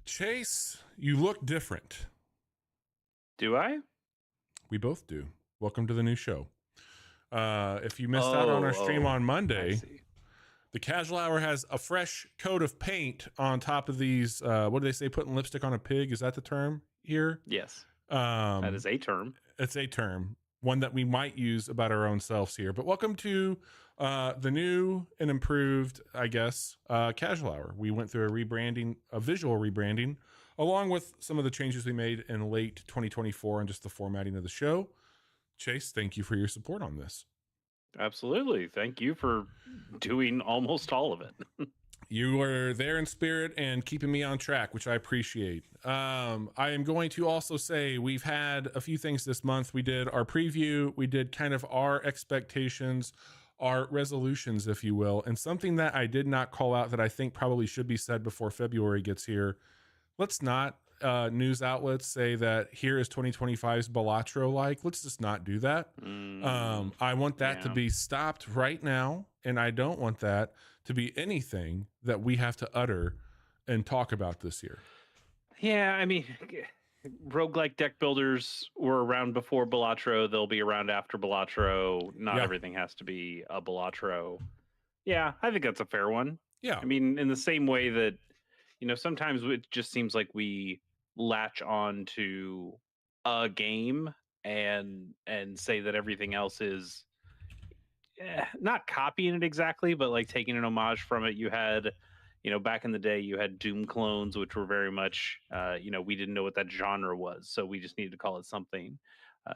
Chase, you look different. Do I? We both do. Welcome to the new show. If you missed out on our stream on Monday, the Casual Hour has a fresh coat of paint on top of these. What do they say? Putting lipstick on a pig? Is that the term here? Yes. That is a term. It's a term, one that we might use about our own selves here. But welcome to the new and improved, I guess, Casual Hour. We went through a visual rebranding, along with some of the changes we made in late 2024 and just the formatting of the show. Chase, thank you for your support on this. Absolutely. Thank you for doing almost all of it. You were there in spirit and keeping me on track, which I appreciate. I am going to also say we've had a few things this month. We did our preview. We did kind of our expectations, our resolutions, if you will. And something that I did not call out that I think probably should be said before February gets here. Let's not news outlets say that here is 2025's Balatro like. Let's just not do that. I want that to be stopped right now. And I don't want that to be anything that we have to utter and talk about this year. Yeah, I mean, roguelike deck builders were around before Balatro. They'll be around after Balatro. Not everything has to be a Balatro. Yeah, I think that's a fair one. Yeah. I mean, in the same way that, sometimes it just seems like we latch on to a game and say that everything else is not copying it exactly, but like taking an homage from it. You had, back in the day, you had Doom clones, which were very much, we didn't know what that genre was, so we just needed to call it something.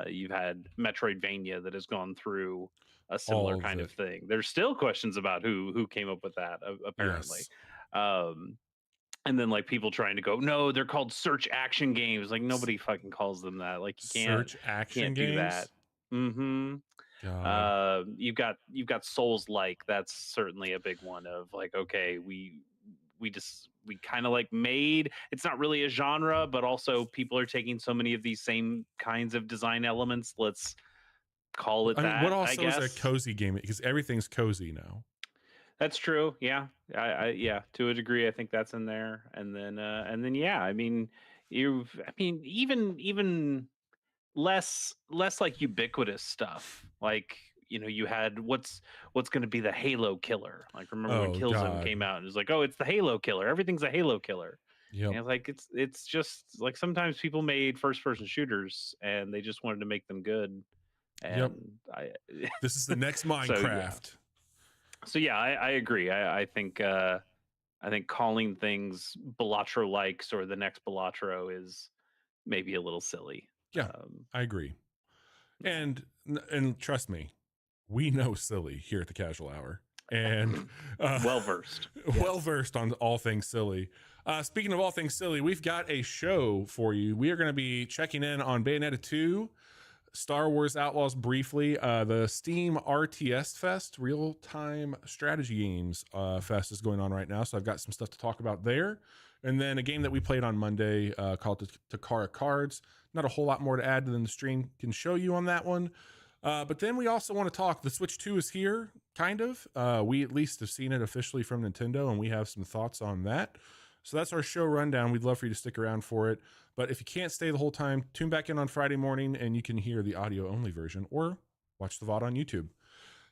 You've had Metroidvania that has gone through a similar kind of thing. There's still questions about who came up with that, apparently. Yes. And then like people trying to go, no, they're called search action games. Like nobody fucking calls them that. Like you can't do that. Mm-hmm. You've got Souls like. That's certainly a big one of like, okay, we kind of like made, it's not really a genre, but also people are taking so many of these same kinds of design elements. Let's call it that. What also is a cozy game? Because everything's cozy now. That's true. Yeah. Yeah, to a degree, I think that's in there. And then yeah, I mean, even less like ubiquitous stuff. Like, you had what's going to be the Halo killer. Like, remember when Killzone came out and it was like, oh, it's the Halo killer. Everything's a Halo killer. Yeah. Like it's just like sometimes people made first person shooters and they just wanted to make them good. And this is the next Minecraft. So yeah, I agree. I think calling things Balatro likes or the next Balatro is maybe a little silly. Yeah, I agree. And trust me, we know silly here at the Casual Hour, and well versed on all things silly. Speaking of all things silly, we've got a show for you. We are going to be checking in on Bayonetta 2, Star Wars Outlaws briefly, the Steam RTS Fest, real-time strategy games fest is going on right now, so I've got some stuff to talk about there. And then a game that we played on Monday called Takara Cards. Not a whole lot more to add than the stream can show you on that one. But then we also want to talk, the Switch 2 is here, kind of. We at least have seen it officially from Nintendo, and we have some thoughts on that. So that's our show rundown. We'd love for you to stick around for it. But if you can't stay the whole time, tune back in on Friday morning and you can hear the audio-only version or watch the VOD on YouTube.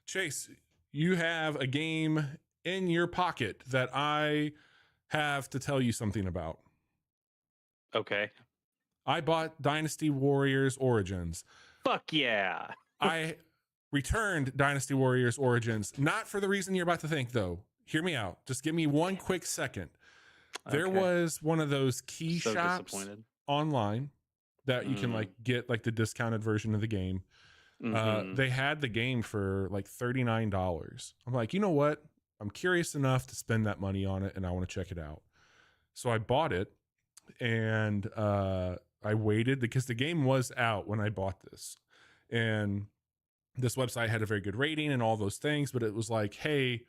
Chase, you have a game in your pocket that I have to tell you something about. Okay. I bought Dynasty Warriors Origins. Fuck yeah. I returned Dynasty Warriors Origins, not for the reason you're about to think, though. Hear me out. Just give me one quick second. There was one of those key shops online that you can like get like the discounted version of the game. They had the game for like $39. I'm like, you know what? I'm curious enough to spend that money on it and I want to check it out. So I bought it and I waited because the game was out when I bought this. And this website had a very good rating and all those things, but it was like, hey,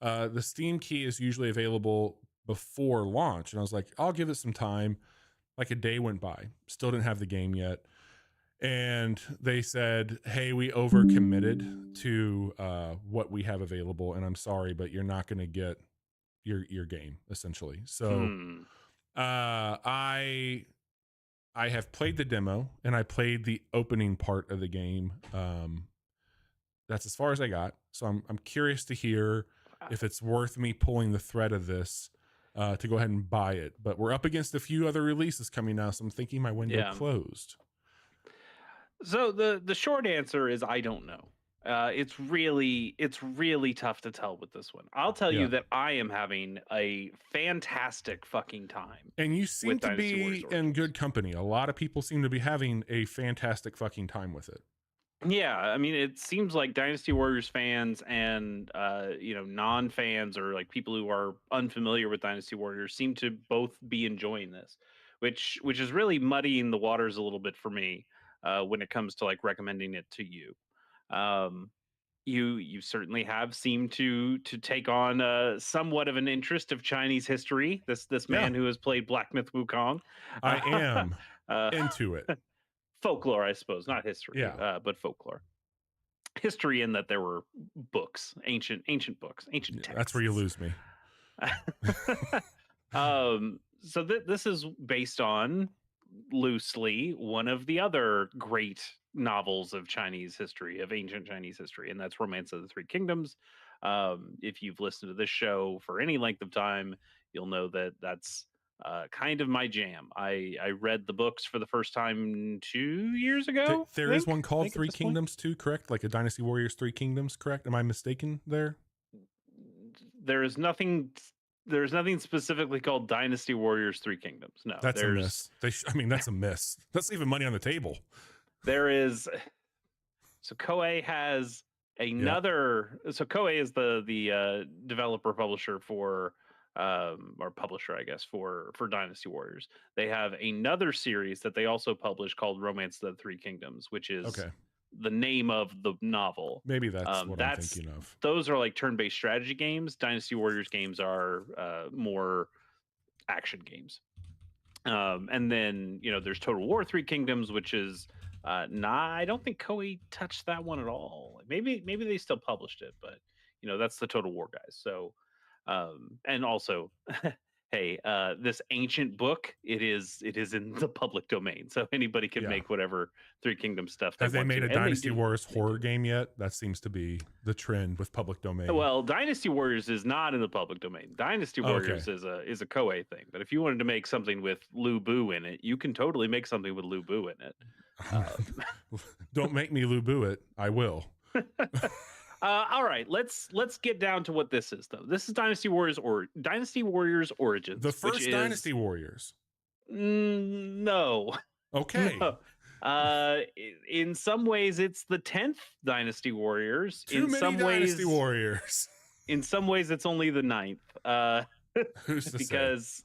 the Steam key is usually available before launch. And I was like, I'll give it some time. Like a day went by, still didn't have the game yet. And they said, hey, we overcommitted to what we have available. And I'm sorry, but you're not going to get your game essentially. So I have played the demo and I played the opening part of the game. That's as far as I got. So I'm curious to hear if it's worth me pulling the thread of this to go ahead and buy it. But we're up against a few other releases coming now, so I'm thinking my window closed. So the short answer is I don't know. It's really tough to tell with this one. I'll tell you that I am having a fantastic fucking time. And you seem to be in good company. A lot of people seem to be having a fantastic fucking time with it. Yeah, I mean, it seems like Dynasty Warriors fans and non-fans or like people who are unfamiliar with Dynasty Warriors seem to both be enjoying this, which is really muddying the waters a little bit for me when it comes to like recommending it to you. You certainly have seemed to take on somewhat of an interest of Chinese history. This man who has played Black Myth Wukong. I am into it. Folklore, I suppose, not history, but folklore. History in that there were books, ancient books, ancient texts. That's where you lose me. So this is based on, loosely, one of the other great novels of Chinese history, of ancient Chinese history, and that's Romance of the Three Kingdoms. If you've listened to this show for any length of time, you'll know that that's kind of my jam. I read the books for the first time 2 years ago. There is one called Three Kingdoms too, correct? Like a Dynasty Warriors Three Kingdoms, correct? Am I mistaken there? There's nothing specifically called Dynasty Warriors Three Kingdoms. No, that's a miss. That's a miss. That's leaving money on the table. There is. So Koei has another. Yeah. So Koei is the developer publisher for. Or publisher, I guess, for Dynasty Warriors. They have another series that they also publish called Romance of the Three Kingdoms, which is the name of the novel. Maybe that's what I'm thinking of. Those are like turn-based strategy games. Dynasty Warriors games are more action games. And then, there's Total War Three Kingdoms, which is I don't think Koei touched that one at all. Maybe they still published it, but that's the Total War guys. So and also, hey, this ancient book, it is in the public domain, so anybody can make whatever Three Kingdoms stuff. Have they made a Dynasty Warriors horror game yet? That seems to be the trend with public domain. Well, Dynasty Warriors is not in the public domain. Dynasty Warriors is a Koei thing. But if you wanted to make something with Lu Bu in it, you can totally make something with Lu Bu in it. Don't make me Lu Bu it. I will. All right, let's get down to what this is, though. This is Dynasty Warriors Origins. The first Dynasty Warriors. No. Okay. No. In some ways, it's the 10th Dynasty Warriors. Too many Dynasty Warriors. In some ways, it's only the 9th. Who's to because,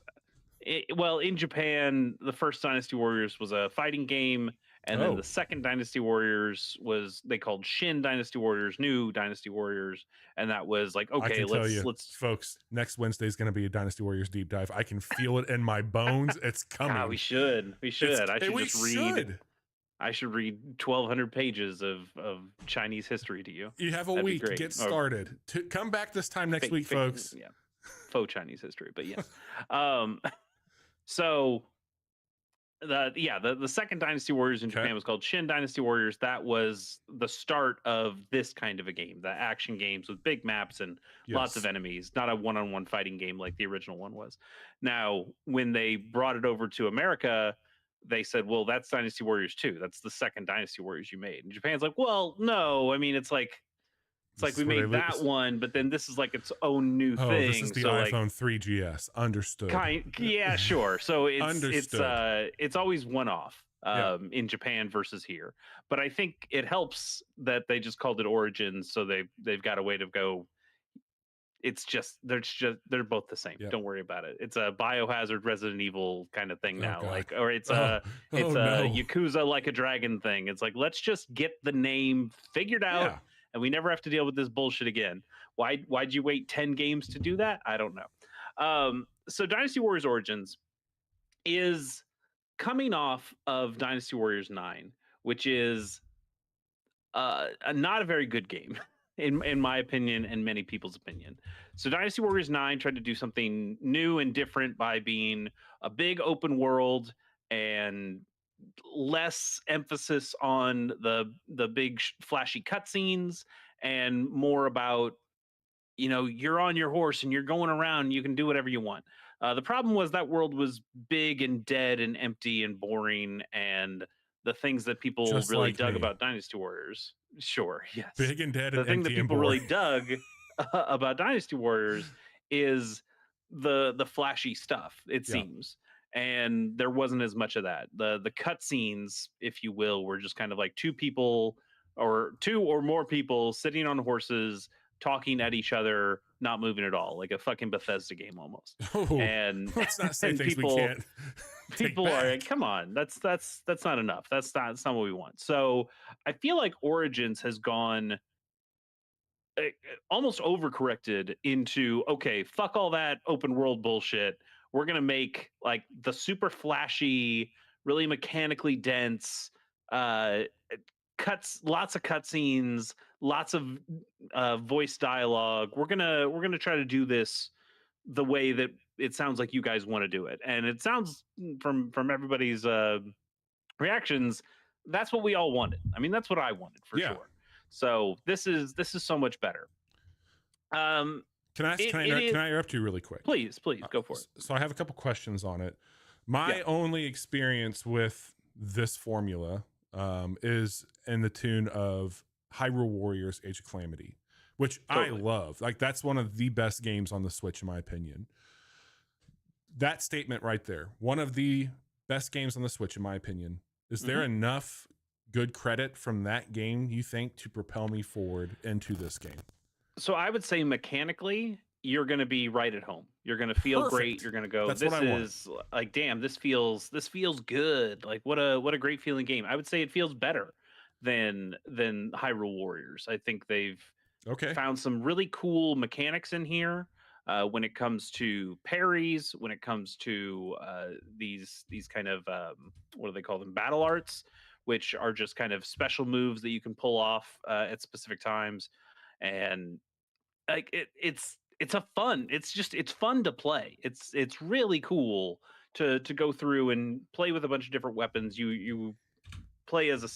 in Japan, the first Dynasty Warriors was a fighting game. And then the second Dynasty Warriors they called Shin Dynasty Warriors, New Dynasty Warriors, and that was like, okay, let's folks, next Wednesday is going to be a Dynasty Warriors deep dive. I can feel it in my bones. It's coming. We should. I should read 1,200 pages of Chinese history to you. You have a week to get started. Come back this time next week, folks. Yeah, faux Chinese history, but yes. So. The second Dynasty Warriors in Japan was called Shin Dynasty Warriors. That was the start of this kind of a game, the action games with big maps and lots of enemies, not a one-on-one fighting game like the original one was. Now, when they brought it over to America, they said, well, that's Dynasty Warriors 2. That's the second Dynasty Warriors you made. And Japan's like, well, no. I mean, it's like we made that one, but then this is like its own new thing. This is the iPhone 3GS. Understood. Yeah, sure. So it's always one off in Japan versus here. But I think it helps that they just called it Origins, so they've got a way to go. They're both the same. Yep. Don't worry about it. It's a Biohazard Resident Evil kind of thing now. It's a Yakuza Like a Dragon thing. It's like, let's just get the name figured out. Yeah. And we never have to deal with this bullshit again. Why'd you wait 10 games to do that? I don't know. So Dynasty Warriors Origins is coming off of Dynasty Warriors 9, which is not a very good game. in my opinion and many people's opinion. So Dynasty Warriors 9 tried to do something new and different by being a big open world and less emphasis on the big flashy cutscenes and more about, you're on your horse and you're going around and you can do whatever you want. The problem was that world was big and dead and empty and boring, and the things that people Just really like dug me. about Dynasty Warriors. Sure, yes. Big and dead The and thing that empty and people really boring. dug about Dynasty Warriors is the flashy stuff, it Yeah. seems. And there wasn't as much of that. The cutscenes, if you will, were just kind of like two people or two or more people sitting on horses talking at each other, not moving at all, like a fucking Bethesda game almost. Oh, And let's not say and things we can't take people are like, back. come on, that's not enough. That's not what we want. So I feel like Origins has gone almost overcorrected into, okay, fuck all that open world bullshit. We're gonna make like the super flashy, really mechanically dense, uh, lots of cutscenes, lots of voice dialogue. We're gonna try to do this the way that it sounds like you guys want to do it, and it sounds from everybody's reactions, that's what we all wanted. I mean, that's what I wanted for Yeah. sure. So this is so much better. Can I interrupt you really quick? Please go for it. So I have a couple questions on it. My only experience with this formula is in the tune of Hyrule Warriors: Age of Calamity, which totally. I love. Like, that's one of the best games on the Switch, in my opinion. That statement right there, one of the best games on the Switch, in my opinion. Is there enough good credit from that game, you think, to propel me forward into this game? So I would say mechanically, you're going to be right at home. You're going to feel great. You're going to go, this is like, damn, this feels good. Like, what a great feeling game. I would say it feels better than Hyrule Warriors. I think they've found some really cool mechanics in here. When it comes to parries, when it comes to these kind of what do they call them, battle arts, which are just kind of special moves that you can pull off at specific times, and like it's fun to play. It's really cool to go through and play with a bunch of different weapons. You play as a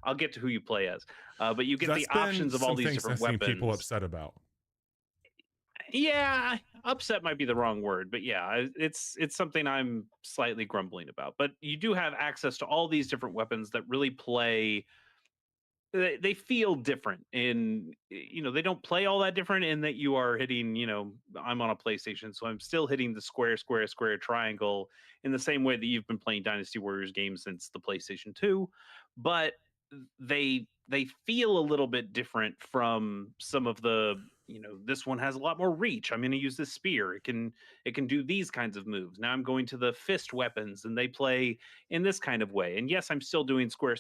I'll get to who you play as, but you get the options of all these different weapons. People upset about. Yeah, upset might be the wrong word, but yeah, it's something I'm slightly grumbling about. But you do have access to all these different weapons that really play. They feel different they don't play all that different in that you are hitting, I'm on a PlayStation, so I'm still hitting the square, triangle in the same way that you've been playing Dynasty Warriors games since the PlayStation 2. But they feel a little bit different from some of the, this one has a lot more reach. I'm going to use this spear. It can do these kinds of moves. Now I'm going to the fist weapons and they play in this kind of way. And yes, I'm still doing square,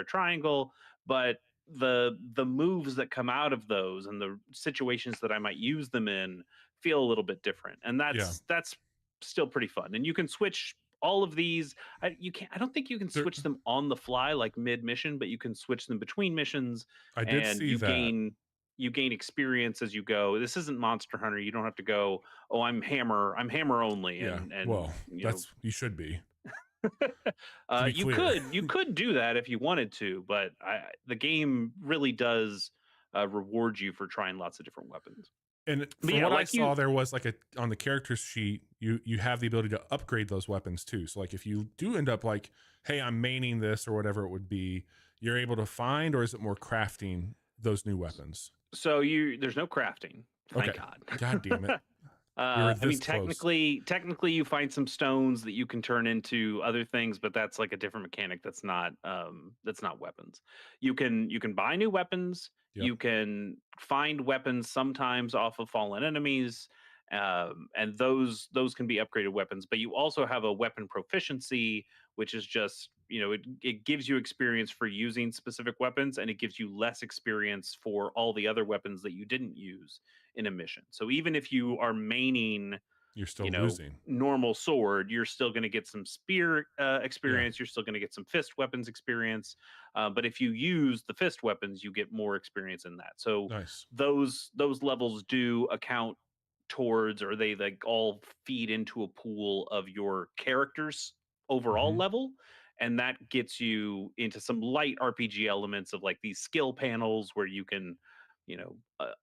triangle, but the moves that come out of those and the situations that I might use them in feel a little bit different. And that's still pretty fun. And you can switch all of these. I don't think you can switch them on the fly like mid mission, but you can switch them between missions. I did see that. You gain experience as you go. This isn't Monster Hunter. You don't have to go, oh, I'm hammer only. Yeah. And well, you should be. You could do that if you wanted to, but the game really does reward you for trying lots of different weapons. And from what I saw, there was like on the character sheet, you have the ability to upgrade those weapons too. So like if you do end up like, hey, I'm maining this or whatever it would be, you're able to find, or is it more crafting those new weapons? So there's no crafting. Thank God. God damn it. I mean, technically you find some stones that you can turn into other things, but that's like a different mechanic. That's not weapons. You can buy new weapons. Yep. You can find weapons sometimes off of fallen enemies, and those can be upgraded weapons. But you also have a weapon proficiency, which is just, it gives you experience for using specific weapons, and it gives you less experience for all the other weapons that you didn't use in a mission. So even if you are maining you're still losing. Normal sword, you're still going to get some spear experience. You're still going to get some fist weapons experience. But if you use the fist weapons, you get more experience in that. So nice. those levels do account towards, or they like all feed into a pool of your character's overall level. And that gets you into some light RPG elements of like these skill panels where you can,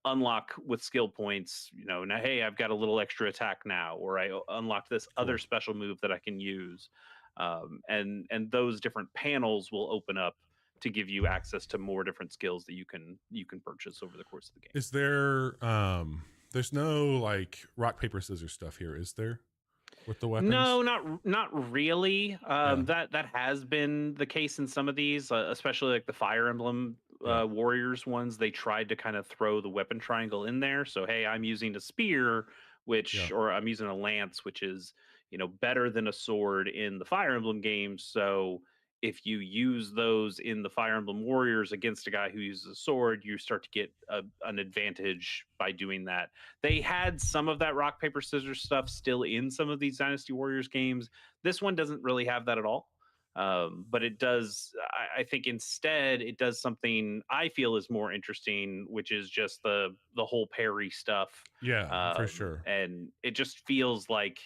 unlock with skill points, now, hey, I've got a little extra attack now, or I unlocked this other special move that I can use. And those different panels will open up to give you access to more different skills that you can purchase over the course of the game. Is there, there's no like rock, paper, scissors stuff here, is there? With the weapons? No, not really. That has been the case in some of these, especially like the Fire Emblem Warriors ones. They tried to kind of throw the weapon triangle in there. So hey, I'm using a spear, or I'm using a lance, which is better than a sword in the Fire Emblem games. So if you use those in the Fire Emblem Warriors against a guy who uses a sword, you start to get an advantage by doing that. They had some of that rock, paper, scissors stuff still in some of these Dynasty Warriors games. This one doesn't really have that at all. But it does, I think instead, it does something I feel is more interesting, which is just the whole parry stuff. Yeah, for sure. And it just feels like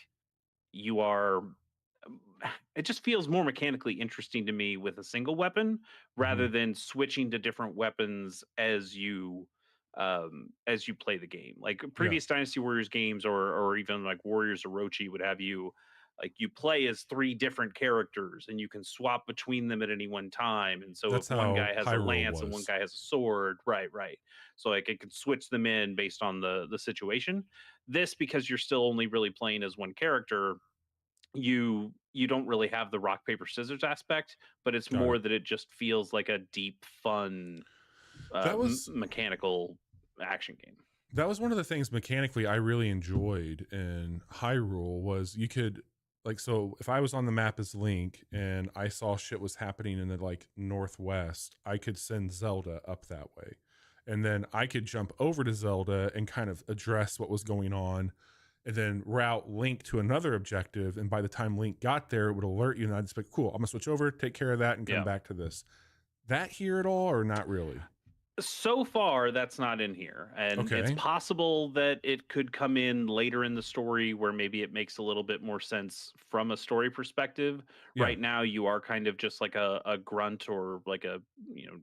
it just feels more mechanically interesting to me with a single weapon rather than switching to different weapons as you play the game. Like previous Dynasty Warriors games, or even like Warriors Orochi would have you like you play as 3 different characters and you can swap between them at any one time. And so that's if one guy has Hyrule a lance and one guy has a sword, right. So like it could switch them in based on the situation. This, because you're still only really playing as one character, you don't really have the rock, paper, scissors aspect, but it's more that it just feels like a deep, fun, mechanical action game. That was one of the things mechanically I really enjoyed in Hyrule was you could like, so if I was on the map as Link and I saw shit was happening in the like northwest, I could send Zelda up that way. And then I could jump over to Zelda and kind of address what was going on and then route Link to another objective. And by the time Link got there, it would alert you and I'd just be like, cool, I'm gonna switch over, take care of that and come back to this. That here at all or not really? So far, that's not in here. And it's possible that it could come in later in the story where maybe it makes a little bit more sense from a story perspective. Right now, you are kind of just like a grunt or like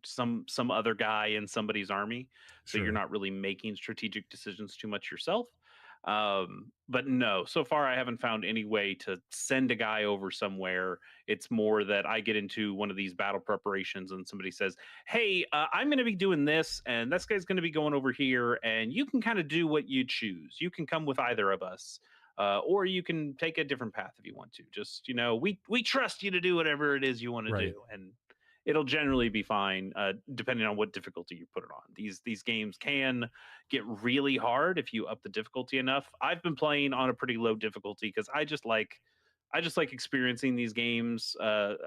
some other guy in somebody's army. So you're not really making strategic decisions too much yourself. But no, so far I haven't found any way to send a guy over somewhere. It's more that I get into one of these battle preparations and somebody says, hey, I'm going to be doing this and this guy's going to be going over here and you can kind of do what you choose. You can come with either of us. Or you can take a different path if you want to. Just, we trust you to do whatever it is you want to do. And it'll generally be fine, depending on what difficulty you put it on. These games can get really hard if you up the difficulty enough. I've been playing on a pretty low difficulty because I just like experiencing these games,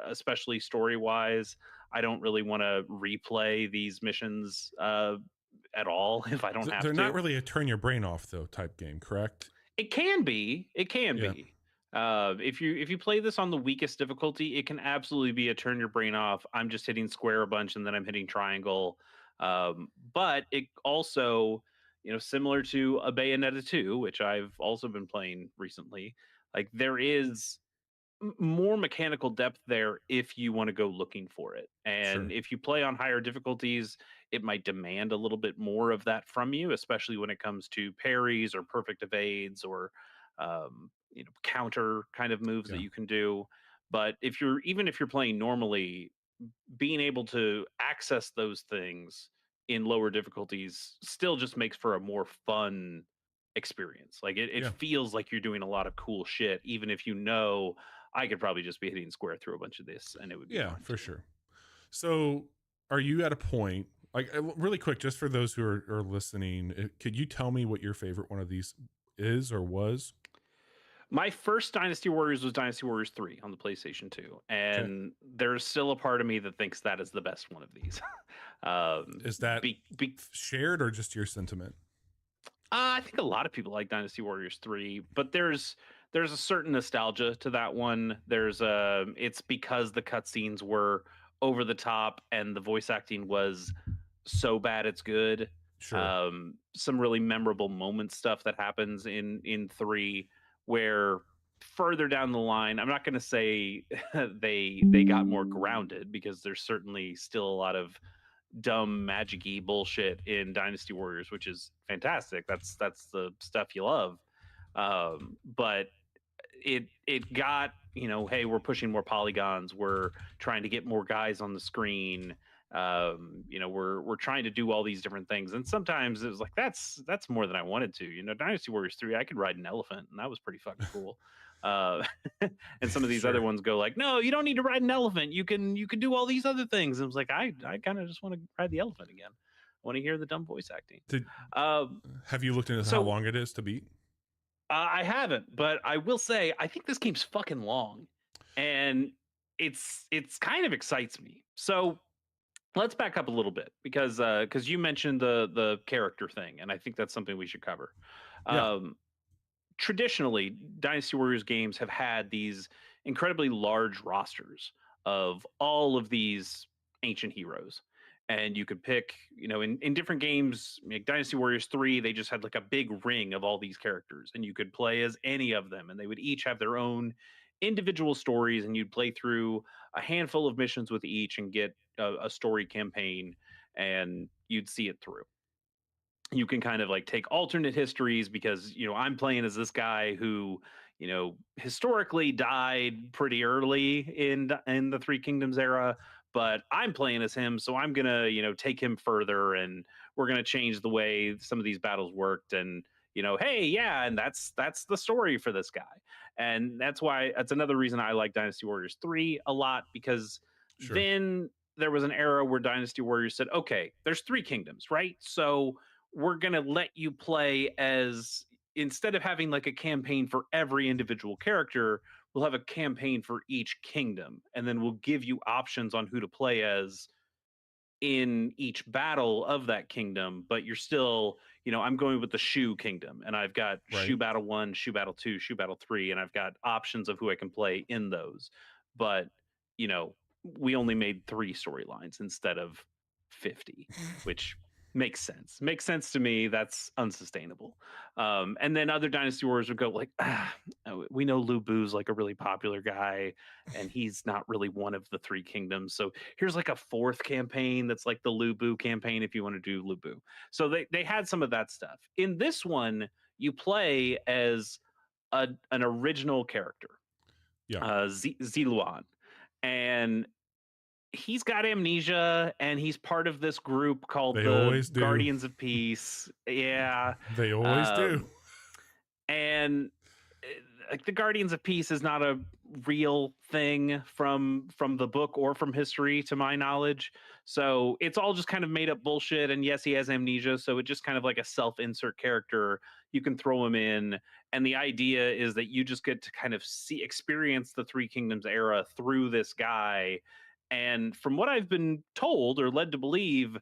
especially story wise. I don't really want to replay these missions at all if I don't have to. They're not really a turn your brain off though type game, correct? It can be. It can be. If you play this on the weakest difficulty, it can absolutely be a turn your brain off. I'm just hitting square a bunch and then I'm hitting triangle. But it also, similar to a Bayonetta 2, which I've also been playing recently, like there is more mechanical depth there if you want to go looking for it. And if you play on higher difficulties, it might demand a little bit more of that from you, especially when it comes to parries or perfect evades or counter kind of moves that you can do. But if you're playing normally, being able to access those things in lower difficulties still just makes for a more fun experience. Like it feels like you're doing a lot of cool shit, even if I could probably just be hitting square through a bunch of this and it would be fun for sure. So are you at a point, like really quick, just for those who are listening, could you tell me what your favorite one of these is or was? My first Dynasty Warriors was Dynasty Warriors 3 on the PlayStation 2. And there's still a part of me that thinks that is the best one of these. Is that shared or just your sentiment? I think a lot of people like Dynasty Warriors 3, but there's a certain nostalgia to that one. There's a it's because the cutscenes were over the top and the voice acting was so bad it's good. Sure. Some really memorable moment stuff that happens in 3 where further down the line, I'm not going to say they got more grounded because there's certainly still a lot of dumb magic-y bullshit in Dynasty Warriors, which is fantastic. That's the stuff you love. But it got, hey, we're pushing more polygons, we're trying to get more guys on the screen. We're trying to do all these different things, and sometimes it was like that's more than I wanted to. Dynasty Warriors 3, I could ride an elephant, and that was pretty fucking cool. uh and some of these other Sure. ones go like, no, you don't need to ride an elephant, you can do all these other things. And it was like, I kind of just want to ride the elephant again. I want to hear the dumb voice acting. Did um Have you looked into how so long it is to beat? I haven't, but I will say I think this game's fucking long, and it's kind of excites me. So let's back up a little bit because you mentioned the character thing, and I think that's something we should cover. Yeah. Um, Traditionally, Dynasty Warriors games have had these incredibly large rosters of all of these ancient heroes. And you could pick, in different games, like Dynasty Warriors 3, they just had like a big ring of all these characters, and you could play as any of them, and they would each have their own individual stories, and you'd play through a handful of missions with each and get a story campaign, and you'd see it through. You can kind of like take alternate histories because I'm playing as this guy who historically died pretty early in the Three Kingdoms era, but I'm playing as him, so I'm gonna take him further, and we're gonna change the way some of these battles worked. And hey, yeah, and that's the story for this guy. And that's another reason I like Dynasty Warriors 3 a lot, because Sure. then there was an era where Dynasty Warriors said, okay, there's three kingdoms, right? So we're going to let you play as, instead of having like a campaign for every individual character, we'll have a campaign for each kingdom, and then we'll give you options on who to play as in each battle of that kingdom. But you're still, I'm going with the Shu kingdom, and I've got Right. Shu battle 1, Shu battle 2, Shu battle 3, and I've got options of who I can play in those. But you know we only made 3 storylines instead of 50, which makes sense to me. That's unsustainable. And then other Dynasty Wars would go like, we know Lu Bu's like a really popular guy, and he's not really one of the 3 kingdoms, so here's like a 4th campaign that's like the Lu Bu campaign if you want to do Lu Bu. So they had some of that stuff. In this one, you play as an original character, Yeah. Ziluan, and he's got amnesia, and he's part of this group called They the always do. Guardians of Peace. Yeah. They always do. And like the Guardians of Peace is not a real thing from the book or from history to my knowledge. So it's all just kind of made up bullshit. And yes, he has amnesia, so it's just kind of like a self-insert character. You can throw him in, and the idea is that you just get to kind of experience the Three Kingdoms era through this guy. And from what I've been told or led to believe,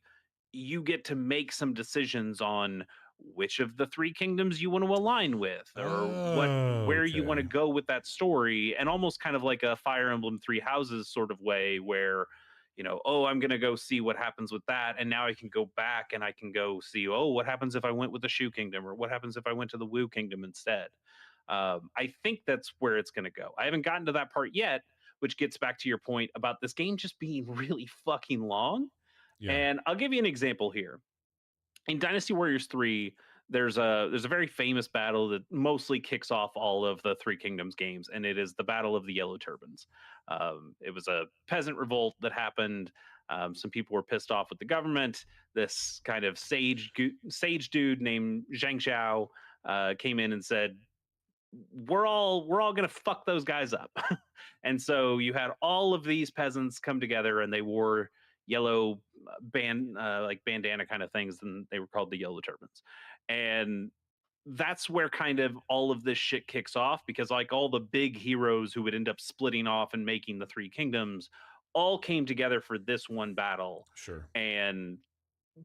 you get to make some decisions on which of the 3 kingdoms you want to align with, or where you want to Okay. go with that story. And almost kind of like a Fire Emblem Three Houses sort of way, where oh, I'm going to go see what happens with that, and now I can go back and I can go see, oh, what happens if I went with the Shu kingdom, or what happens if I went to the Wu kingdom instead. I think that's where it's going to go. I haven't gotten to that part yet, which gets back to your point about this game just being really fucking long. Yeah. And I'll give you an example here. In Dynasty Warriors 3, there's a very famous battle that mostly kicks off all of the Three Kingdoms games, and it is the Battle of the Yellow Turbans. It was a peasant revolt that happened. Some people were pissed off with the government. This kind of sage dude named Zhang Xiao came in and said, we're all gonna fuck those guys up. And so you had all of these peasants come together, and they wore yellow like bandana kind of things, and they were called the Yellow Turbans. And that's where kind of all of this shit kicks off, because like all the big heroes who would end up splitting off and making the Three Kingdoms all came together for this one battle Sure. and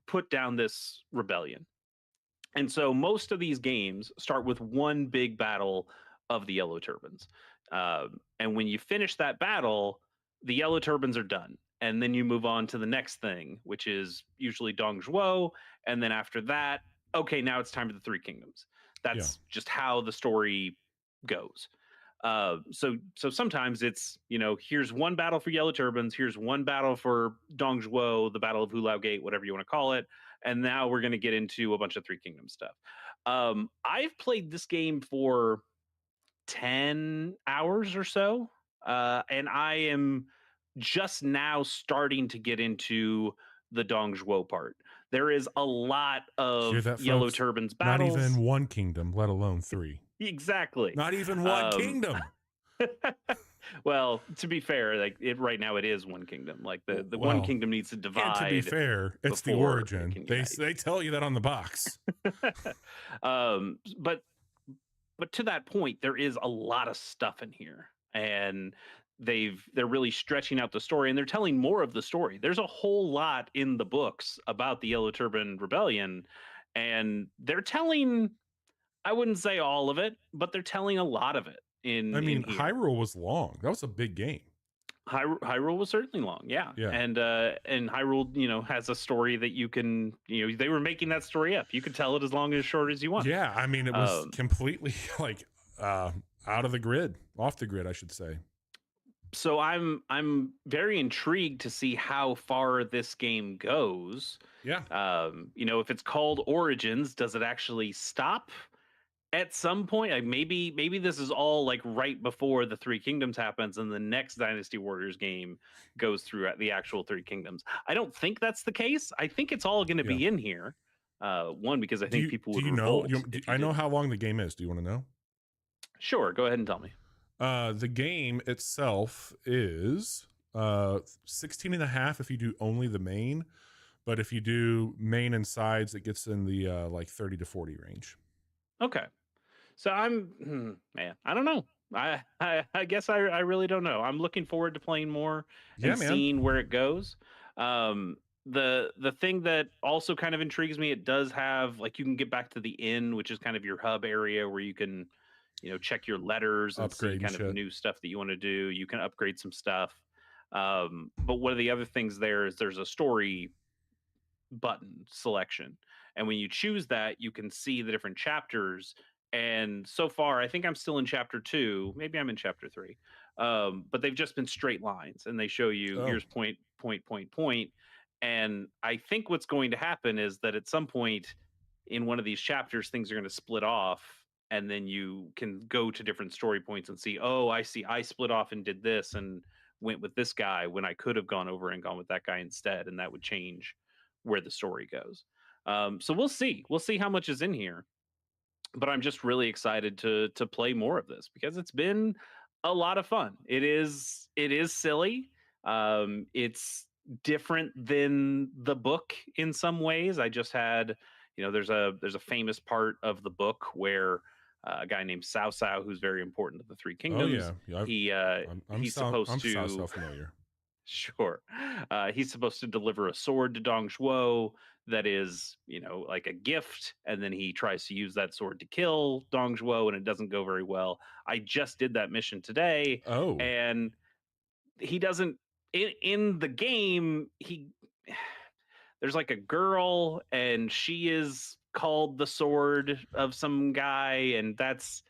put down this rebellion. And so most of these games start with one big battle of the Yellow Turbans. And when you finish that battle, the Yellow Turbans are done. And then you move on to the next thing, which is usually Dong Zhuo. And then after that, okay, now it's time for the Three Kingdoms. That's just how the story goes. So sometimes it's, here's one battle for Yellow Turbans, here's one battle for Dong Zhuo, the Battle of Hulao Gate, whatever you want to call it, and now we're going to get into a bunch of Three Kingdoms stuff. I've played this game for 10 hours or so, and I am just now starting to get into the Dong Zhuo part. There is a lot of Yellow Turbans battles. Not even one kingdom, let alone three. Exactly. Not even one kingdom. Well, to be fair, like right now it is one kingdom. Like the one kingdom needs to divide. And to be fair, it's the origin. They tell you that on the box. But to that point, there is a lot of stuff in here, and they're really stretching out the story, and they're telling more of the story. There's a whole lot in the books about the Yellow Turban Rebellion, and they're telling, I wouldn't say all of it, but they're telling a lot of it. Hyrule was long. That was a big game. Hyrule was certainly long, yeah. And Hyrule, has a story that you can, they were making that story up. You could tell it as long as short as you want. Yeah, I mean, it was completely out of the grid, off the grid, I should say. So I'm very intrigued to see how far this game goes. Yeah. If it's called Origins, does it actually stop at some point? Like maybe this is all like right before the Three Kingdoms happens and the next Dynasty Warriors game goes through the actual Three Kingdoms. I don't think that's the case. I think it's all going to be in here. One, because I think people would revolt. I know how long the game is. Do you want to know? Sure. Go ahead and tell me. The game itself is 16 and a half if you do only the main, but if you do main and sides, it gets in the 30 to 40 range. Okay. So man, I don't know. I guess I really don't know. I'm looking forward to playing more and seeing where it goes. The thing that also kind of intrigues me, it does have you can get back to the inn, which is kind of your hub area where you can, check your letters and see kind of new stuff that you want to do. You can upgrade some stuff. But one of the other things there is there's a story button selection. And when you choose that, you can see the different chapters. And so far, I think I'm still in chapter 2. Maybe I'm in chapter 3. But they've just been straight lines, and they show you here's point. And I think what's going to happen is that at some point in one of these chapters, things are going to split off, and then you can go to different story points and see, oh, I see, I split off and did this and went with this guy when I could have gone over and gone with that guy instead, and that would change where the story goes. So we'll see. We'll see how much is in here. But I'm just really excited to play more of this because it's been a lot of fun. It is silly. It's different than the book in some ways. I just had, there's a famous part of the book where a guy named Cao Cao, who's very important to the Three Kingdoms. Oh yeah, he's supposed to. I'm Cao Cao familiar. Sure. He's supposed to deliver a sword to Dong Zhuo that is, like a gift, and then he tries to use that sword to kill Dong Zhuo, and it doesn't go very well. I just did that mission today. Oh. And he doesn't in the game, there's like a girl, and she is called the sword of some guy, and that's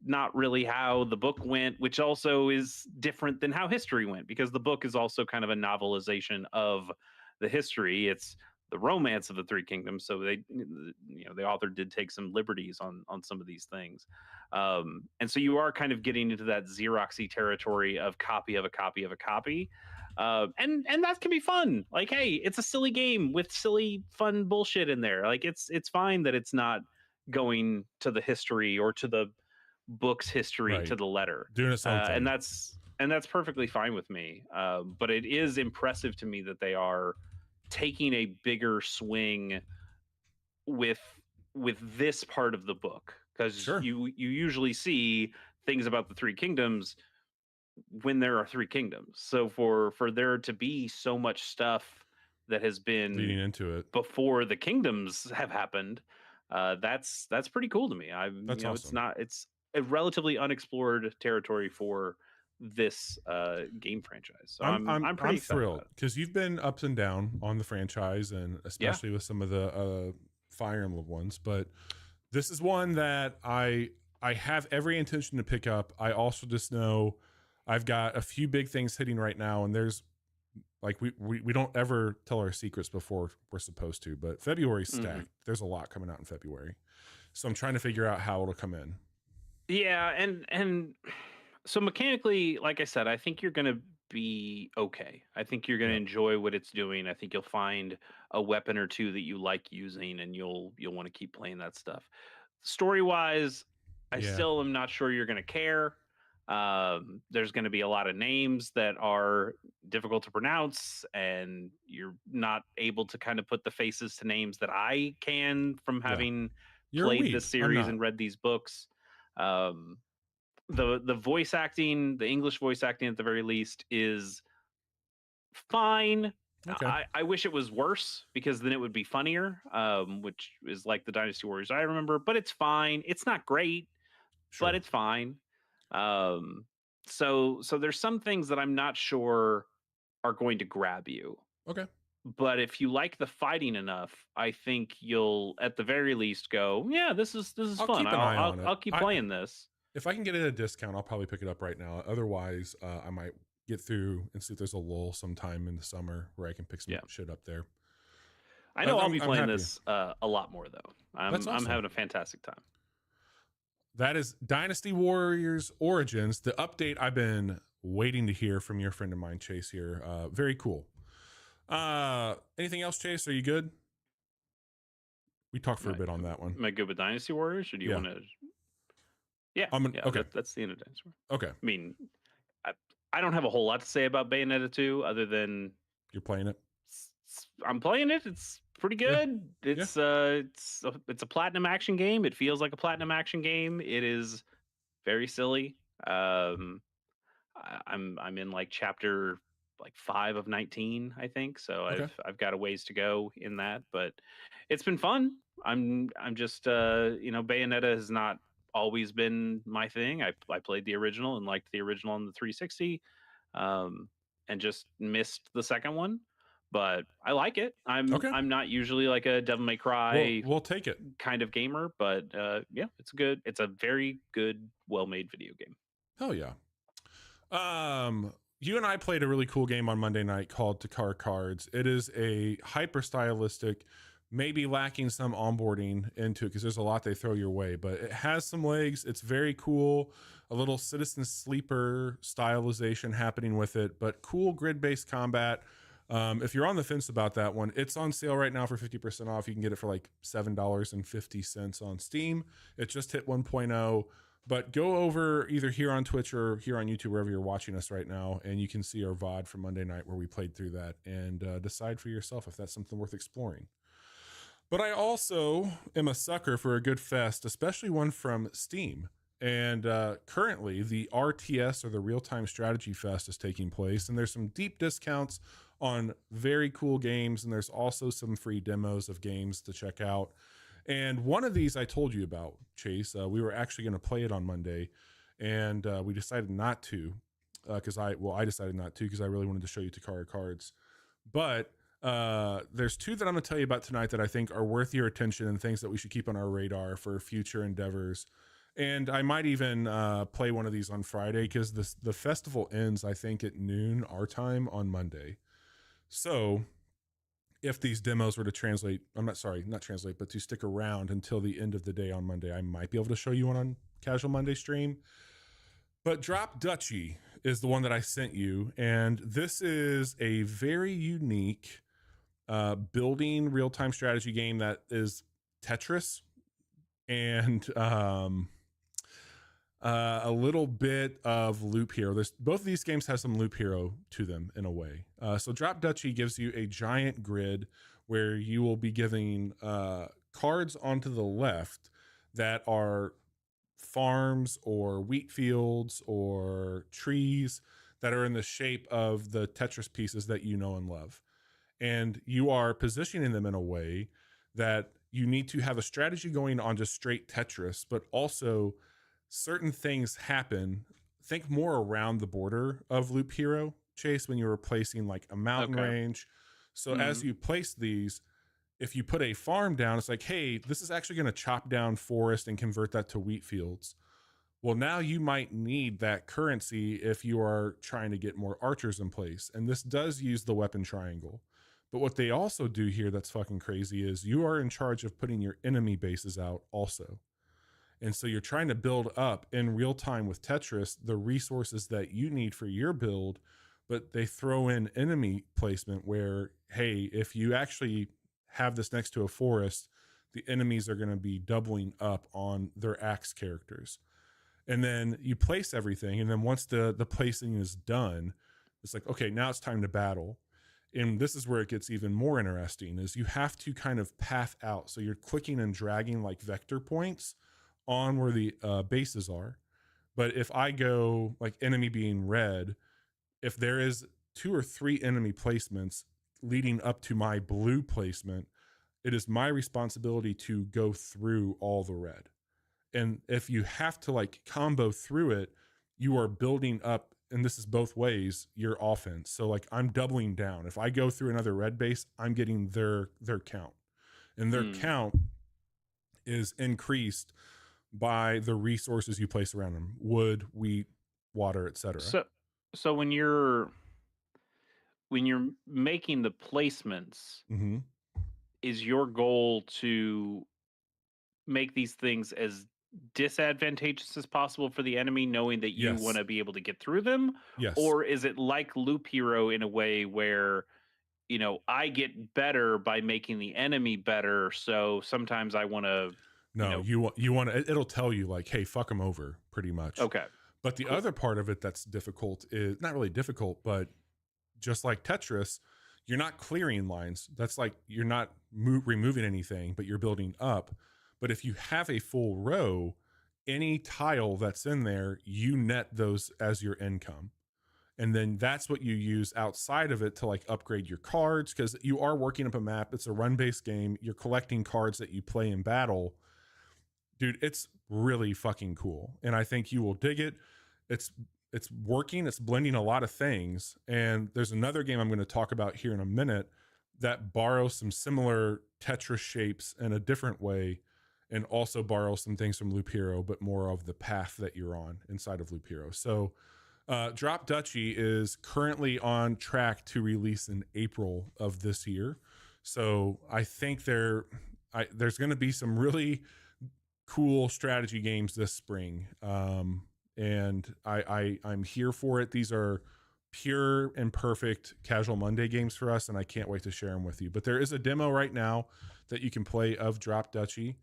not really how the book went, which also is different than how history went, because the book is also kind of a novelization of the history. It's the romance of the Three Kingdoms, so they, the author did take some liberties on some of these things, and so you are kind of getting into that Xeroxy territory of copy of a copy of a copy, and that can be fun. Like, hey, it's a silly game with silly fun bullshit in there. Like, it's fine that it's not going to the history or to the book's history to the letter, doing its own thing. and that's perfectly fine with me. But it is impressive to me that they are taking a bigger swing with this part of the book, because you usually see things about the Three Kingdoms when there are Three Kingdoms. So for there to be so much stuff that has been leading into it before the kingdoms have happened, That's pretty cool to me. That's awesome. It's a relatively unexplored territory for this game franchise. So I'm pretty I'm excited thrilled about it. because you've been ups and down on the franchise, and Yeah. especially with some of the Fire Emblem ones. But this is one that I have every intention to pick up. I also just know I've got a few big things hitting right now, and there's like we don't ever tell our secrets before we're supposed to, but February's stacked. There's a lot coming out in February, so I'm trying to figure out how it'll come in. Yeah, and so mechanically, like I said, I think you're gonna be okay. I think you're gonna Yep. enjoy what it's doing. I think you'll find a weapon or two that you like using, and you'll want to keep playing that stuff. Story wise, I Yeah. still am not sure you're gonna care. There's going to be a lot of names that are difficult to pronounce, and you're not able to kind of put the faces to names that I can from Yeah. having You're a played weeb. this I'm series not. and read these books. Um, the voice acting, the English voice acting at the very least, is fine. Okay. I wish it was worse because then it would be funnier, which is like the Dynasty Warriors I remember. But it's fine. It's not great, but Sure. it's fine. Um, so there's some things that I'm not sure are going to grab you. Okay. But if you like the fighting enough, I think you'll at the very least go, yeah, this is I'll fun. keep an eye on it. I'll keep playing this. If I can get it at a discount, I'll probably pick it up right now. Otherwise, I might get through and see if there's a lull sometime in the summer where I can pick some shit up there. I know I'll be playing happy. this a lot more though. That's awesome. I'm having a fantastic time. That is Dynasty Warriors Origins, the update I've been waiting to hear from your friend of mine, Chase here. Very cool. Anything else, Chase? Are you good? We talked for a bit on that one. Am I good with Dynasty Warriors, or do you want to? Yeah, okay. That's the end of Dynasty Warriors. Okay. I mean, I don't have a whole lot to say about Bayonetta 2 other than you're playing it. I'm playing it. It's pretty good. Yeah. It's a platinum action game. It feels like a platinum action game. It is very silly. I'm in like chapter like 5 of 19, I think. So okay. I've got a ways to go in that, but it's been fun. I'm just Bayonetta has not always been my thing. I played the original and liked the original on the 360, and just missed the second one. But I like it. I'm not usually like a Devil May Cry. We'll take it kind of gamer, but yeah, it's good. It's a very good, well-made video game. Hell yeah. You and I played a really cool game on Monday night called Takara Cards. It is a hyper stylistic, maybe lacking some onboarding into it because there's a lot they throw your way, but it has some legs. It's very cool. A little Citizen Sleeper stylization happening with it, but cool grid-based combat. If you're on the fence about that one, it's on sale right now for 50% off. You can get it for like $7.50 on Steam. It just hit 1.0. But go over either here on Twitch or here on YouTube, wherever you're watching us right now, and you can see our VOD from Monday night where we played through that and decide for yourself if that's something worth exploring. But I also am a sucker for a good fest, especially one from Steam. And currently, the RTS, or the Real-Time Strategy Fest, is taking place, and there's some deep discounts on very cool games, and there's also some free demos of games to check out. And one of these I told you about, Chase. We were actually going to play it on Monday, and we decided not to because I decided not to because I really wanted to show you Takara Cards. But there's two that I'm going to tell you about tonight that I think are worth your attention and things that we should keep on our radar for future endeavors. And I might even play one of these on Friday because the festival ends, I think, at noon our time on Monday. So if these demos were to to stick around until the end of the day on Monday, I might be able to show you one on Casual Monday stream. But Drop Duchy is the one that I sent you, and this is a very unique building real-time strategy game that is Tetris and a little bit of Loop Hero. Both of these games have some Loop Hero to them in a way. So Drop Duchy gives you a giant grid where you will be giving cards onto the left that are farms or wheat fields or trees that are in the shape of the Tetris pieces that you know and love. And you are positioning them in a way that you need to have a strategy going on just straight Tetris, but also certain things happen. Think more around the border of Loop Hero, Chase, when you're replacing like a mountain range. So as you place these, if you put a farm down, it's like, hey, this is actually going to chop down forest and convert that to wheat fields. Well, now you might need that currency if you are trying to get more archers in place. And this does use the weapon triangle. But what they also do here that's fucking crazy is you are in charge of putting your enemy bases out also. And so you're trying to build up in real time with Tetris the resources that you need for your build, but they throw in enemy placement where, hey, if you actually have this next to a forest, the enemies are going to be doubling up on their axe characters. And then you place everything, and then once the placing is done, it's like, okay, now it's time to battle. And this is where it gets even more interesting, is you have to kind of path out. So you're clicking and dragging like vector points on where the bases are. But if I go like enemy being red, if there is 2 or 3 enemy placements leading up to my blue placement, it is my responsibility to go through all the red. And if you have to like combo through it, you are building up, and this is both ways, your offense. So like I'm doubling down. If I go through another red base, I'm getting their count. And their count is increased by the resources you place around them: wood, wheat, water, etc. So when you're making the placements, is your goal to make these things as disadvantageous as possible for the enemy, knowing that you want to be able to get through them? Yes. Or is it like Loop Hero in a way where, you know, I get better by making the enemy better, so sometimes I want to... No, you want to, it'll tell you like, hey, fuck them over, pretty much. Okay. But the other part of it that's difficult is not really difficult, but just like Tetris, you're not clearing lines. That's like, you're not removing anything, but you're building up. But if you have a full row, any tile that's in there, you net those as your income. And then that's what you use outside of it to like upgrade your cards, because you are working up a map. It's a run-based game. You're collecting cards that you play in battle. Dude, it's really fucking cool. And I think you will dig it. It's working. It's blending a lot of things. And there's another game I'm going to talk about here in a minute that borrows some similar Tetris shapes in a different way, and also borrows some things from Loop Hero, but more of the path that you're on inside of Loop Hero. So Drop Duchy is currently on track to release in April of this year. So I think there's going to be some really cool strategy games this spring. And I'm here for it. These are pure and perfect Casual Monday games for us, and I can't wait to share them with you. But there is a demo right now that you can play of Drop Duchy.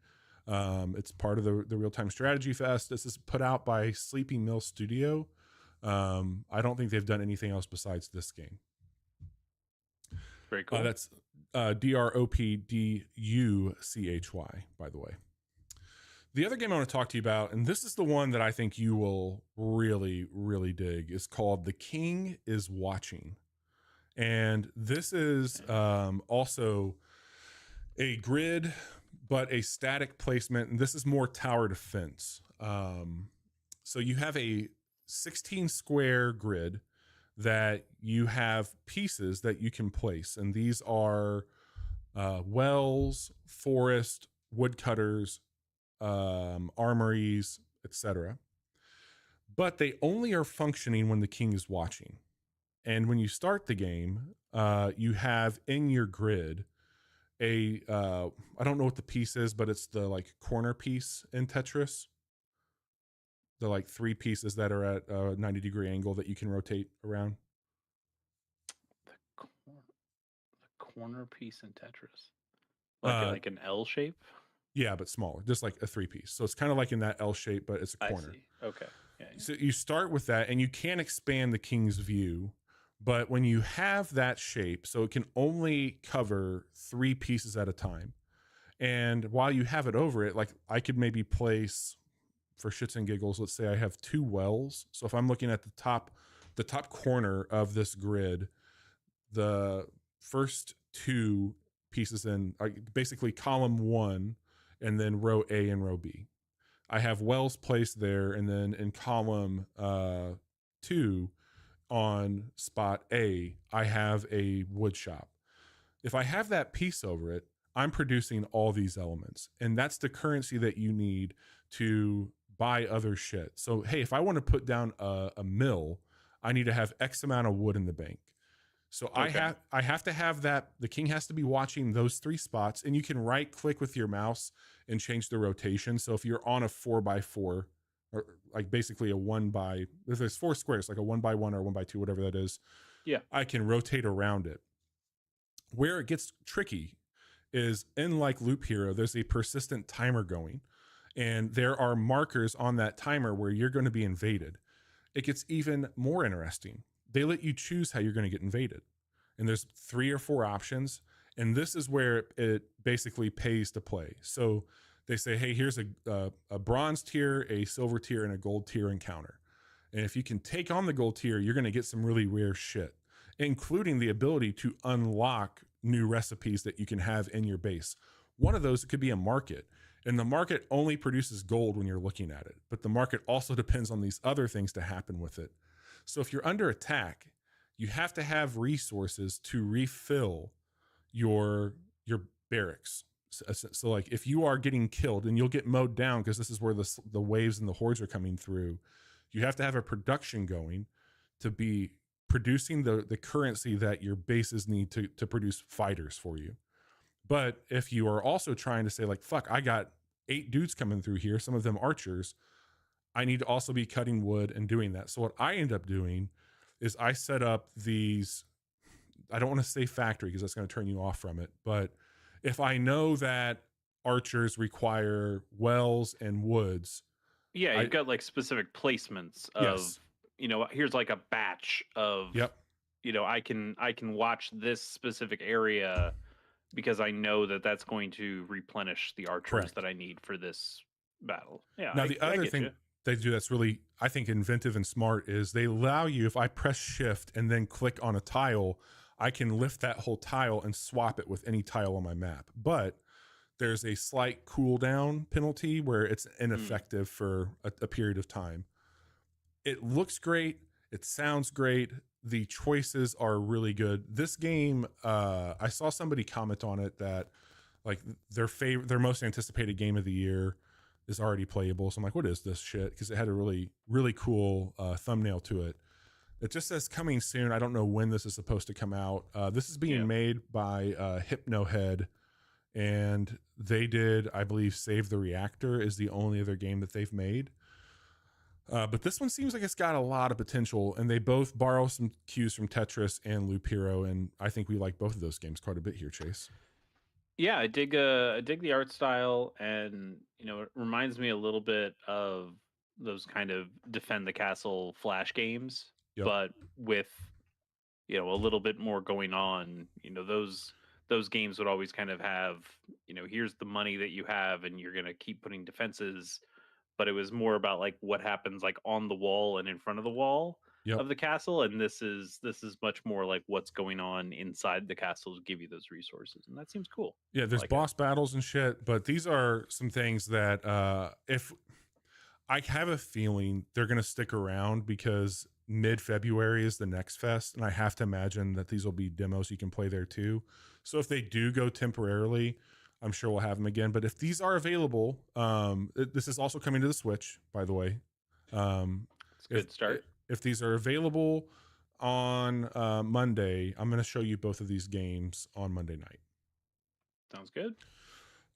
It's part of the Real-Time Strategy Fest. This is put out by Sleeping Mill Studio. I don't think they've done anything else besides this game. Very cool. That's DROPDUCHY, by the way. The other game I want to talk to you about, and this is the one that I think you will really, really dig, is called The King is Watching. And this is also a grid, but a static placement. And this is more tower defense. So you have a 16 square grid that you have pieces that you can place. And these are wells, forest, woodcutters, armories, etc. But they only are functioning when the king is watching. And when you start the game, you have in your grid I don't know what the piece is, but it's the like corner piece in Tetris. The like 3 pieces that are at a 90-degree angle that you can rotate around. The corner piece in Tetris, like an L shape. Yeah, but smaller, just like a 3-piece. So it's kind of like in that L shape, but it's a corner. I see. Okay. Yeah. So you start with that, and you can expand the king's view, but when you have that shape, so it can only cover 3 pieces at a time. And while you have it over it, like I could maybe place, for shits and giggles, let's say I have 2 wells. So if I'm looking at the top corner of this grid, the first 2 pieces in basically column 1 and then row A and row B. I have wells placed there, and then in column 2 on spot A, I have a wood shop. If I have that piece over it, I'm producing all these elements, and that's the currency that you need to buy other shit. So, hey, if I want to put down a mill, I need to have X amount of wood in the bank. So okay. I have to have that. The king has to be watching those 3 spots, and you can right click with your mouse and change the rotation. So if you're on a 4x4, or like basically a 1 by, if there's 4 squares, like a 1 by 1 or 1 by 2, whatever that is, yeah, I can rotate around it. Where it gets tricky is in like Loop Hero, there's a persistent timer going, and there are markers on that timer where you're going to be invaded. It gets even more interesting. They let you choose how you're going to get invaded, and there's 3 or 4 options, and this is where it basically pays to play. So they say, hey, here's a bronze tier, a silver tier, and a gold tier encounter, and if you can take on the gold tier, you're going to get some really rare shit, including the ability to unlock new recipes that you can have in your base. One of those, it could be a market, and the market only produces gold when you're looking at it, but the market also depends on these other things to happen with it. So if you're under attack, you have to have resources to refill your barracks. So like if you are getting killed, and you'll get mowed down because this is where the waves and the hordes are coming through, you have to have a production going to be producing the currency that your bases need to produce fighters for you. But if you are also trying to say like, fuck, I got 8 dudes coming through here, some of them archers, I need to also be cutting wood and doing that. So what I end up doing is I set up these, I don't want to say factory because that's going to turn you off from it. But if I know that archers require wells and woods. Yeah, you've got like specific placements of, yes. You know, here's like a batch of, yep. You know, I can watch this specific area because I know that that's going to replenish the archers Correct. That I need for this battle. Yeah. Now, the other thing they do that's really, I think, inventive and smart is they allow you, if I press shift and then click on a tile, I can lift that whole tile and swap it with any tile on my map. But there's a slight cooldown penalty where it's ineffective for a period of time. It looks great. It sounds great. The choices are really good. This game, I saw somebody comment on it that like their most anticipated game of the year is already playable. So I'm like, what is this shit? Because it had a really, really cool thumbnail to it. It just says coming soon. I don't know when this is supposed to come out. This is being made by Hypnohead, and they did, I believe, Save the Reactor is the only other game that they've made. But this one seems like it's got a lot of potential, and they both borrow some cues from Tetris and Loop Hero, and I think we like both of those games quite a bit here, Chase. Yeah, I dig the art style, and you know, it reminds me a little bit of those kind of defend the castle flash games, but with, you know, a little bit more going on. You know, those games would always kind of have, you know, here's the money that you have, and you're gonna keep putting defenses. But it was more about like what happens like on the wall and in front of the wall of the castle, and this is much more like what's going on inside the castle to give you those resources, and that seems cool. Yeah, there's like boss battles and shit, but these are some things that if I have a feeling they're going to stick around because mid-February is the next fest, and I have to imagine that these will be demos you can play there too. So if they do go temporarily, I'm sure we'll have them again. But if these are available, this is also coming to the Switch, by the way. It's a good start. If these are available on Monday, I'm going to show you both of these games on Monday night. Sounds good.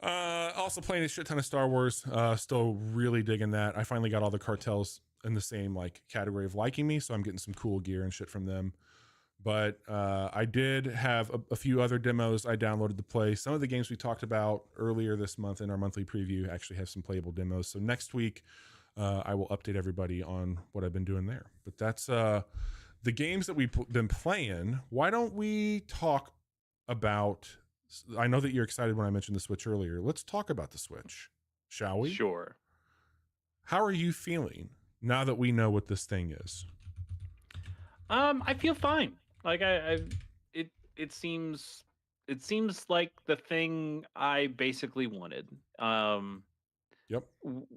Also playing a shit ton of Star Wars. Still really digging that. I finally got all the cartels in the same like category of liking me, so I'm getting some cool gear and shit from them. But I did have a few other demos I downloaded to play. Some of the games we talked about earlier this month in our monthly preview actually have some playable demos. So next week, I will update everybody on what I've been doing there. But that's the games that we've been playing. Why don't we talk about... I know that you're excited when I mentioned the Switch earlier. Let's talk about the Switch, shall we? Sure. How are you feeling now that we know what this thing is? I feel fine. Like it seems it seems like the thing I basically wanted. Yep. w-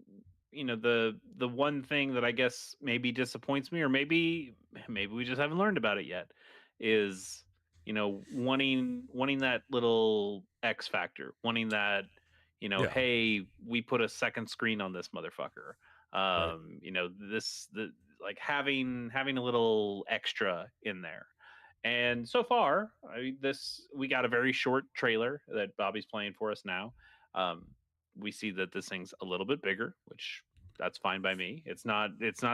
the one thing that I guess maybe disappoints me, or maybe we just haven't learned about it yet, is wanting that little X factor, wanting that, Yeah. hey, we put a second screen on this motherfucker. Right. This the like having a little extra in there. And so far, this we got a very short trailer that Bobby's playing for us now. Um, we see that this thing's a little bit bigger, which that's fine by me. It's not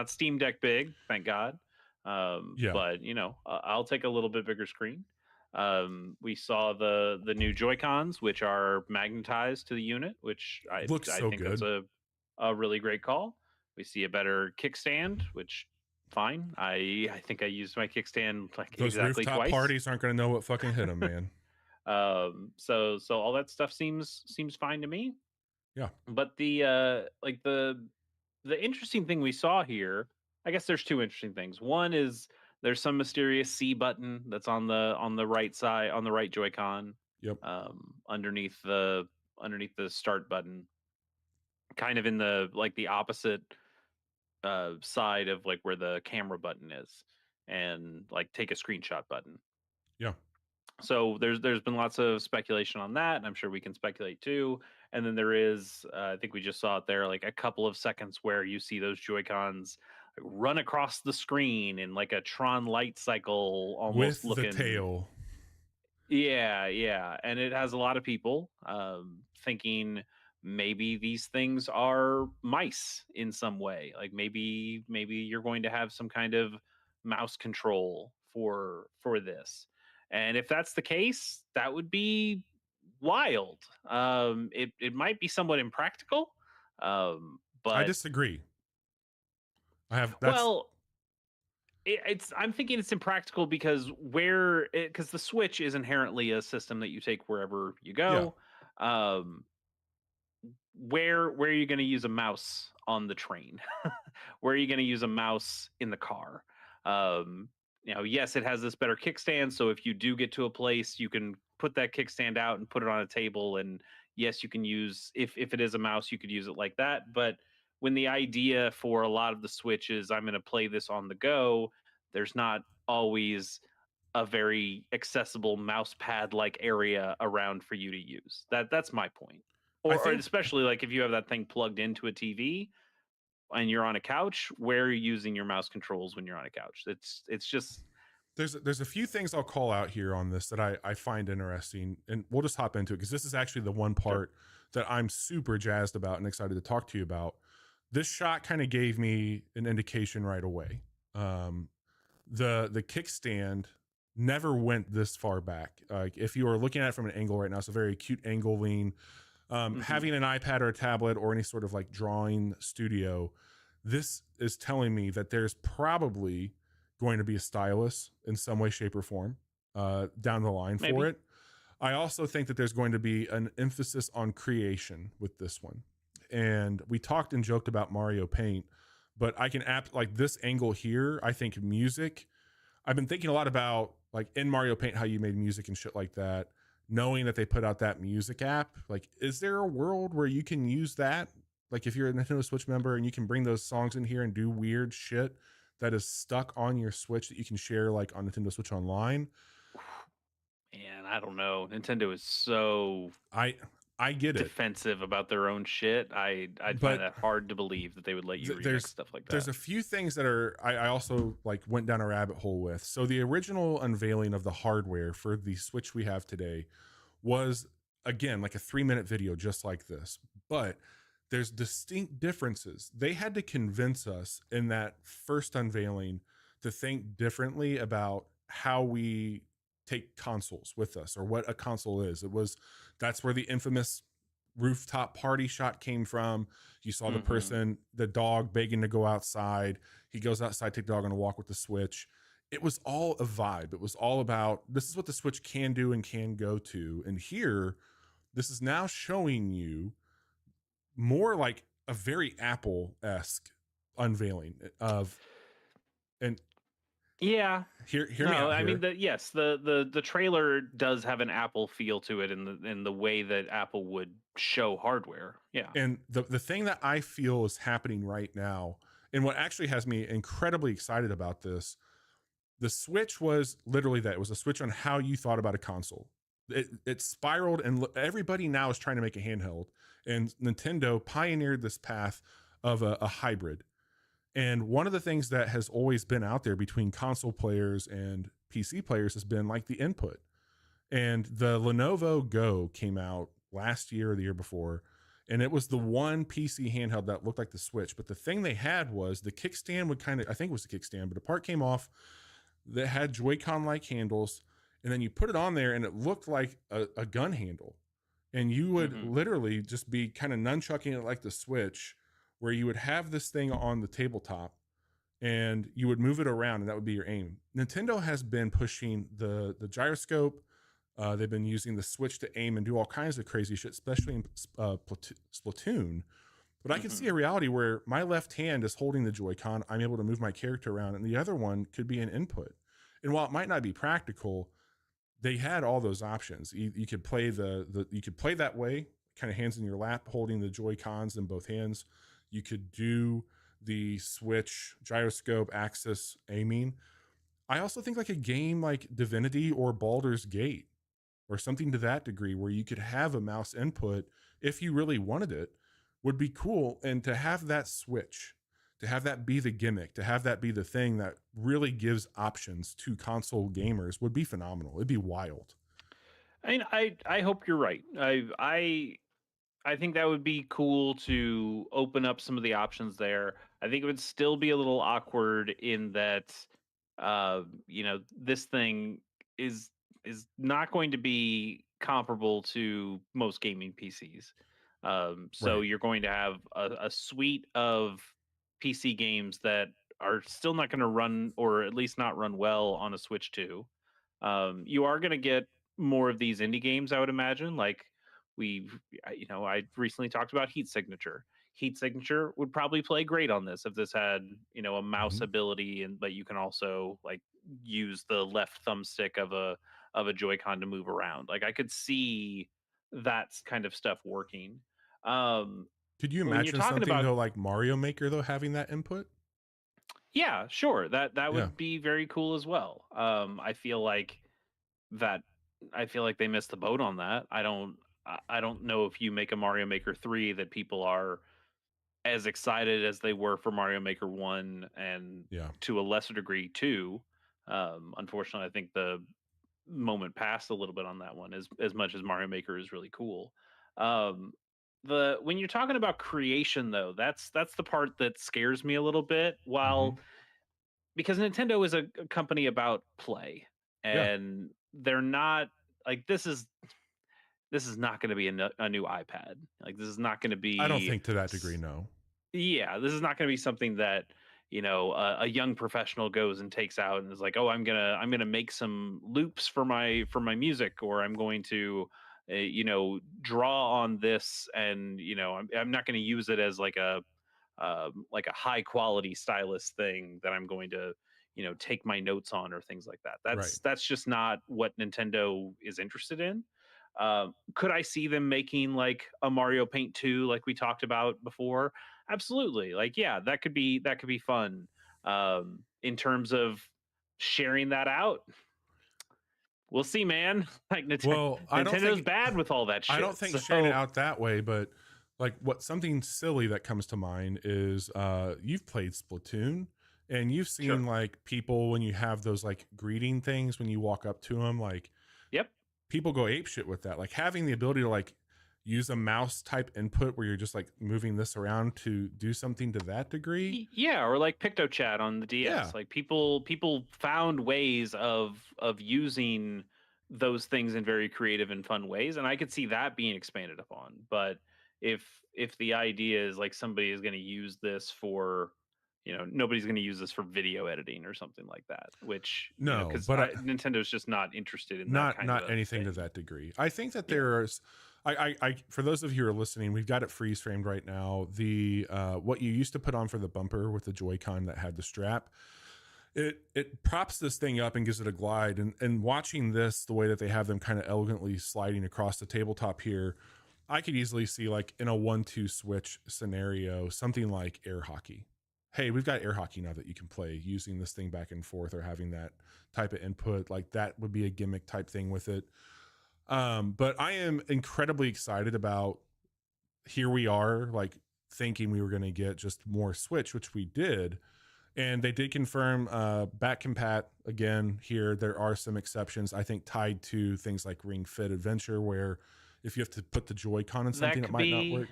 Steam Deck big, thank God. Yeah. But I'll take a little bit bigger screen. We saw the new Joy Cons, which are magnetized to the unit, which I Looks I so think that's good. a really great call. We see a better kickstand, which fine. I think I used my kickstand like Those exactly rooftop twice. parties aren't going to know what fucking hit them, man. So all that stuff seems fine to me. Yeah. But the interesting thing we saw here, I guess there's two interesting things. One is there's some mysterious C button that's on the right side, on the right Joy-Con, Yep. underneath the start button, kind of in the opposite side of like where the camera button is, and like take a screenshot button. Yeah. So there's been lots of speculation on that, and I'm sure we can speculate too. And then there is, I think we just saw it there, like a couple of seconds where you see those Joy Cons run across the screen in like a Tron light cycle almost With the looking. tail. Yeah, yeah, and it has a lot of people thinking maybe these things are mice in some way. Like maybe you're going to have some kind of mouse control for this. And if that's the case, that would be wild. It might be somewhat impractical, I but disagree. That's well, it's I'm thinking it's impractical because because the Switch is inherently a system that you take wherever you yeah. go. Um, where are you going to use a mouse on the train? Where are you going to use a mouse in the car? Um, yes, it has this better kickstand, so if you do get to a place, you can put that kickstand out and put it on a table, and yes, you can use if it is a mouse, you could use it like that. But when the idea for a lot of the Switch is I'm going to play this on the go, there's not always a very accessible mouse pad like area around for you to use. That's my point. I Or think especially like if you have that thing plugged into a TV and you're on a couch, where are you using your mouse controls when you're on a couch? It's just there's a few things I'll call out here on this that I find interesting, and we'll just hop into it because this is actually the one sure. part that I'm super jazzed about and excited to talk to you about. This shot kind of gave me an indication right away. The kickstand never went this far back. Like if you are looking at it from an angle right now, it's a very acute angle lean. Having an iPad or a tablet or any sort of like drawing studio, this is telling me that there's probably going to be a stylus in some way, shape, or form down the line for Maybe. it. I also think that there's going to be an emphasis on creation with this one. And we talked and joked about Mario Paint, but I can like this angle here. I think music. I've been thinking a lot about like in Mario Paint how you made music and shit like that. Knowing that they put out that music app, like, is there a world where you can use that? Like, if you're a Nintendo Switch member and you can bring those songs in here and do weird shit that is stuck on your Switch that you can share like on Nintendo Switch Online. Man, I don't know. Nintendo is so I get it, defensive about their own shit. I'd find but that hard to believe that they would let you remix stuff like that. There's a few things that are I also like went down a rabbit hole with. So the original unveiling of the hardware for the Switch we have today was again like a 3-minute video just like this, but there's distinct differences. They had to convince us in that first unveiling to think differently about how we take consoles with us or what a console is. That's where the infamous rooftop party shot came from. You saw the person, the dog begging to go outside. He goes outside, take the dog on a walk with the Switch. It was all a vibe. It was all about this is what the Switch can do and can go to. And here, this is now showing you more like a very Apple-esque unveiling of, and Yeah. Hear me No, out I mean here. the trailer does have an Apple feel to it in the way that Apple would show hardware. Yeah. And the thing that I feel is happening right now, and what actually has me incredibly excited about this, the Switch was literally that. It was a switch on how you thought about a console. It spiraled, and everybody now is trying to make a handheld. And Nintendo pioneered this path of a hybrid. And one of the things that has always been out there between console players and PC players has been like the input. And the Lenovo Go came out last year or the year before, and it was the one PC handheld that looked like the Switch. But the thing they had was the kickstand would kind of, I think it was the kickstand, but a part came off that had Joy-Con like handles, and then you put it on there and it looked like a gun handle. And you would literally just be kind of nunchucking it like the Switch, where you would have this thing on the tabletop and you would move it around and that would be your aim. Nintendo has been pushing the gyroscope. They've been using the Switch to aim and do all kinds of crazy shit, especially in Splatoon. But I can see a reality where my left hand is holding the Joy-Con. I'm able to move my character around, and the other one could be an input. And while it might not be practical, they had all those options. You could play you could play that way, kind of hands in your lap, holding the Joy-Cons in both hands. You could do the Switch gyroscope axis aiming. I also think like a game like Divinity or Baldur's Gate or something to that degree where you could have a mouse input if you really wanted it would be cool. And to have that switch, to have that be the gimmick, to have that be the thing that really gives options to console gamers would be phenomenal. It'd be wild. I mean, I hope you're right. I think that would be cool to open up some of the options there. I think it would still be a little awkward in that, this thing is not going to be comparable to most gaming PCs. So Right. you're going to have a suite of PC games that are still not going to run, or at least not run well on a Switch 2. You are going to get more of these indie games, I would imagine. Like I recently talked about Heat Signature. Heat Signature would probably play great on this if this had, a mouse Mhm. ability, and but you can also like use the left thumbstick of a Joy-Con to move around. Like I could see that kind of stuff working. Um, Could you when you're imagine talking something about, though like Mario Maker though having that input? yeah, sure, that Yeah. would be very cool as well. That I feel like they missed the boat on that. I don't know if you make a Mario Maker 3 that people are as excited as they were for Mario Maker 1, and Yeah. to a lesser degree 2. Unfortunately, I think the moment passed a little bit on that one, as much as Mario Maker is really cool. Um the When you're talking about creation though, that's the part that scares me a little bit. Hmm. While Because Nintendo is a company about play, Yeah. and they're not like this is not going to be a new iPad. Like this is not going to I don't be think to that degree, no. yeah, this is not going to be something that a young professional goes and takes out and is like, oh, I'm gonna make some loops for my music, or I'm going to draw on this, and I'm not going to use it as like a high quality stylus thing that I'm going to take my notes on, or things like that. Right. That's just not what Nintendo is interested in. Could I see them making like a Mario Paint 2 like we talked about before? Absolutely. Like yeah, that could be fun. In terms of sharing that out, we'll see, man. Like Well, Nintendo's bad with all that I don't shit. think sharing it So out that way, but like what something silly that comes to mind is you've played Splatoon and you've sure. seen like people when you have those like greeting things when you walk up to them, like Yep. people go ape shit with that. Like having the ability to like use a mouse type input where you're just like moving this around to do something to that degree. Yeah, or like PictoChat on the Yeah. DS. Like people found ways of using those things in very creative and fun ways, and I could see that being expanded upon. But if the idea is like somebody is going to use this for, nobody's going to use this for video editing or something like that, which No, because but Nintendo's just not interested in that not kind of not a anything to thing. that degree. I think that Yeah. there's I for those of you who are listening, we've got it freeze framed right now. The what you used to put on for the bumper with the Joy-Con that had the strap, it props this thing up and gives it a glide. And watching this, the way that they have them kind of elegantly sliding across the tabletop here, I could easily see like in a 1-2 switch scenario, something like air hockey. Hey, we've got air hockey now that you can play using this thing back and forth or having that type of input. Like that would be a gimmick type thing with it. But I am incredibly excited about, here we are like thinking we were going to get just more Switch, which we did. And they did confirm back compat again here. There are some exceptions, I think, tied to things like Ring Fit Adventure, where if you have to put the Joy-Con in something, it might not work.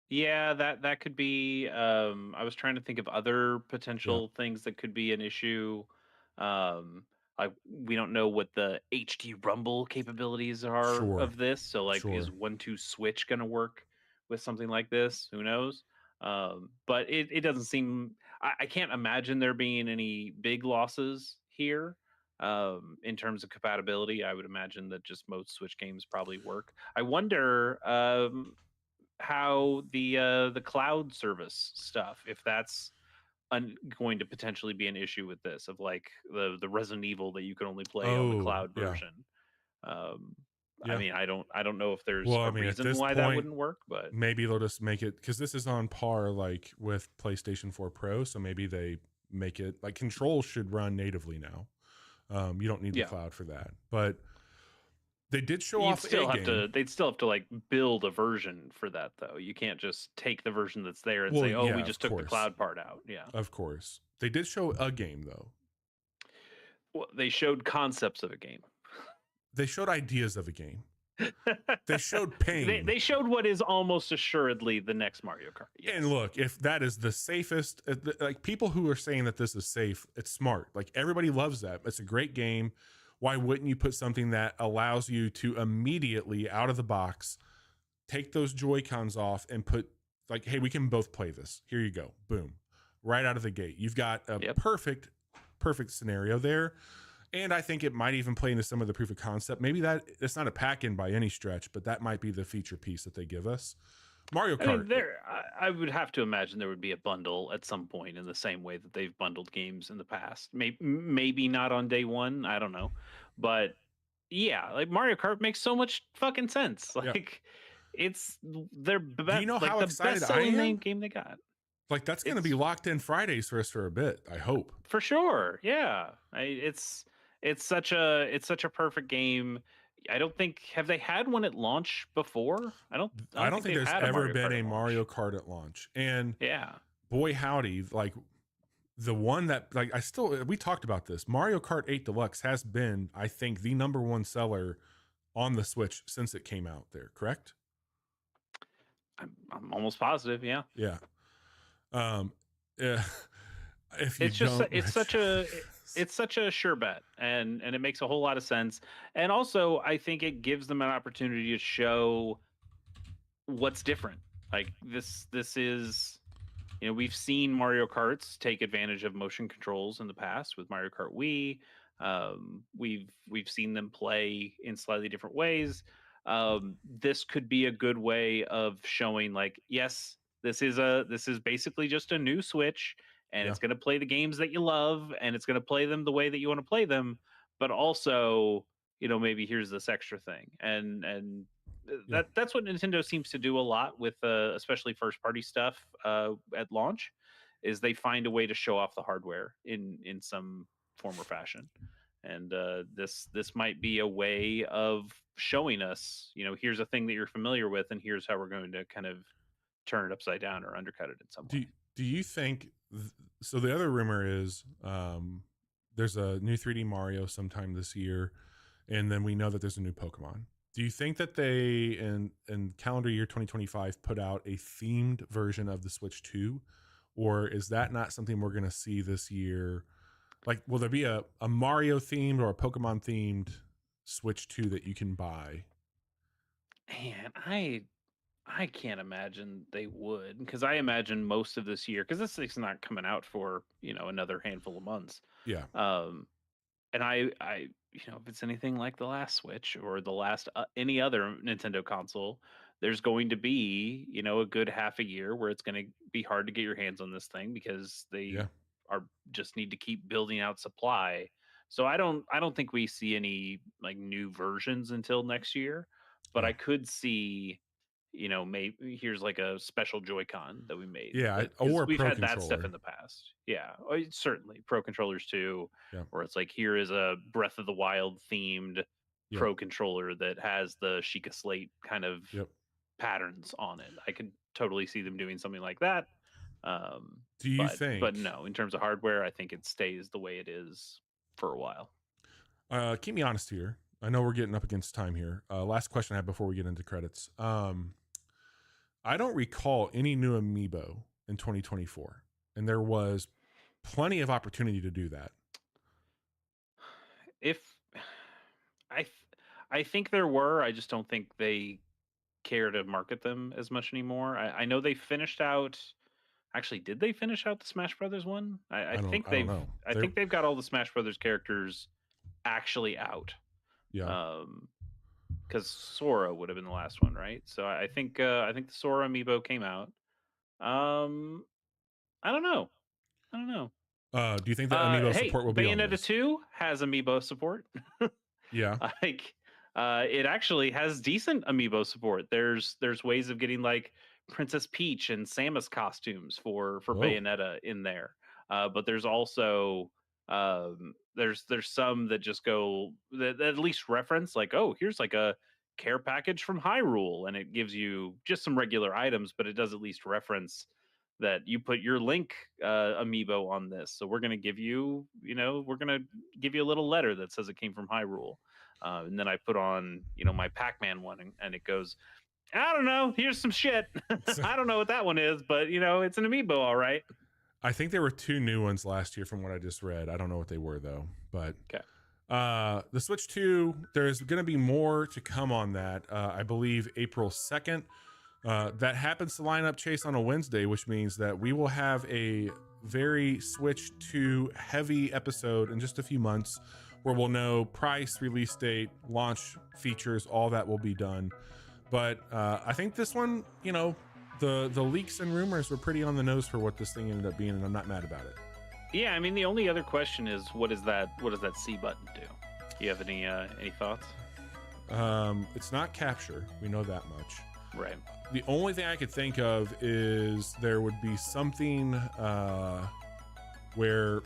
Yeah, that could be. I was trying to think of other potential things that could be an issue. Like we don't know what the HD Rumble capabilities are of this. So like, is 1-2 switch going to work with something like this? Who knows? But it doesn't seem. I can't imagine there being any big losses here. In terms of compatibility, I would imagine that just most Switch games probably work. I wonder how the cloud service stuff, if that's going to potentially be an issue with this, of like the Resident Evil that you can only play on the cloud version. I mean, I don't know if there's a reason why that wouldn't work, but maybe they'll just make it, because this is on par like with PlayStation 4 Pro, so maybe they make it like controls should run natively now. You don't need the cloud for that, but they did show off they'd still have to like build a version for that, though. You can't just take the version that's there and say, oh, we just took the cloud part out. Yeah, of course. They did show a game, though. Well, they showed concepts of a game. They showed ideas of a game. They showed pain. They showed what is almost assuredly the next Mario Kart. Yes. And look, if that is the safest, like people who are saying that this is safe, it's smart. Like everybody loves that. It's a great game. Why wouldn't you put something that allows you to immediately out of the box take those Joy-Cons off and put like, hey, we can both play this. Here you go. Boom. Right out of the gate. You've got a perfect scenario there. And I think it might even play into some of the proof of concept. Maybe that it's not a pack-in by any stretch, but that might be the feature piece that they give us. Mario Kart. I would have to imagine there would be a bundle at some point in the same way that they've bundled games in the past. Maybe not on day one. I don't know, but yeah, like Mario Kart makes so much fucking sense. Like it's their best. Do you know how the excited best-selling game they got? Like that's going to be locked in Fridays for us for a bit. I hope for sure. Yeah, it's such a perfect game. I don't think, have they had one at launch before? I don't think there's ever been a Mario Kart at launch. And boy howdy, like the one that like we talked about this. Mario Kart 8 Deluxe has been, I think, the #1 seller on the Switch since it came out there, correct? I'm almost positive, yeah. Yeah. If you it's such a sure bet, and it makes a whole lot of sense. And also I think it gives them an opportunity to show what's different. Like this is, you know, we've seen Mario Karts take advantage of motion controls in the past with Mario Kart Wii. We've seen them play in slightly different ways. This could be a good way of showing like, yes, this is basically just a new Switch, and it's going to play the games that you love, and it's going to play them the way that you want to play them. But also, you know, maybe here's this extra thing, and that's what Nintendo seems to do a lot with, especially first party stuff at launch, is they find a way to show off the hardware in some form or fashion. And this might be a way of showing us, you know, here's a thing that you're familiar with, and here's how we're going to kind of turn it upside down or undercut it in some way. Do you think so? The other rumor is there's a new 3D Mario sometime this year, and then we know that there's a new Pokemon. Do you think that they in calendar year 2025 put out a themed version of the Switch 2, or is that not something we're going to see this year? Like, will there be a Mario themed or a Pokemon themed Switch 2 that you can buy? Man, I can't imagine they would, because I imagine most of this year, because this thing's not coming out for, you know, another handful of months. Yeah. And I you know, if it's anything like the last Switch or the last any other Nintendo console, there's going to be, you know, a good half a year where it's going to be hard to get your hands on this thing, because they are just need to keep building out supply. So I don't think we see any like new versions until next year, but Yeah. I could see, maybe here's like a special Joy-Con that we made. Yeah, Because or a we've Pro had that stuff controller. in the past. Yeah, certainly Pro controllers too. Yeah. Where it's like, here is a Breath of the Wild themed Yep. Pro controller that has the Sheikah Slate kind of Yep. patterns on it. I could totally see them doing something like that. Do you think? But no, in terms of hardware, I think it stays the way it is for a while. Keep me honest here. I know we're getting up against time here. Last question I have before we get into credits. I don't recall any new amiibo in 2024, and there was plenty of opportunity to do that. If I think there were, I just don't think they care to market them as much anymore. I know they finished out. Actually, did they finish out the Smash Brothers one? I think they've. I think they've got all the Smash Brothers characters actually out. Yeah. Because Sora would have been the last one, right? So I think the Sora amiibo came out. I don't know. Do you think that amiibo support will be on Bayonetta 2 has amiibo support. Yeah. Like it actually has decent amiibo support. There's ways of getting like Princess Peach and Samus costumes for Bayonetta in there. But there's also there's some that just go that at least reference like, oh, here's like a care package from Hyrule, and it gives you just some regular items, but it does at least reference that you put your Link amiibo on this. So we're gonna give you, we're gonna give you a little letter that says it came from Hyrule. And then I put on, my Pac-Man one, and it goes, I don't know, here's some shit. I don't know what that one is, but it's an amiibo, all right. I think there were 2 new ones last year from what I just read. I don't know what they were though, but okay. The Switch 2, there's going to be more to come on that. I believe April 2nd. That happens to line up, Chase, on a Wednesday, which means that we will have a very Switch 2 heavy episode in just a few months where we'll know price, release date, launch features, all that will be done. But I think this one, the leaks and rumors were pretty on the nose for what this thing ended up being, and I'm not mad about it. Yeah, I mean, the only other question is, what does that C button do? Do you have any thoughts? It's not capture. We know that much. Right. The only thing I could think of is there would be something where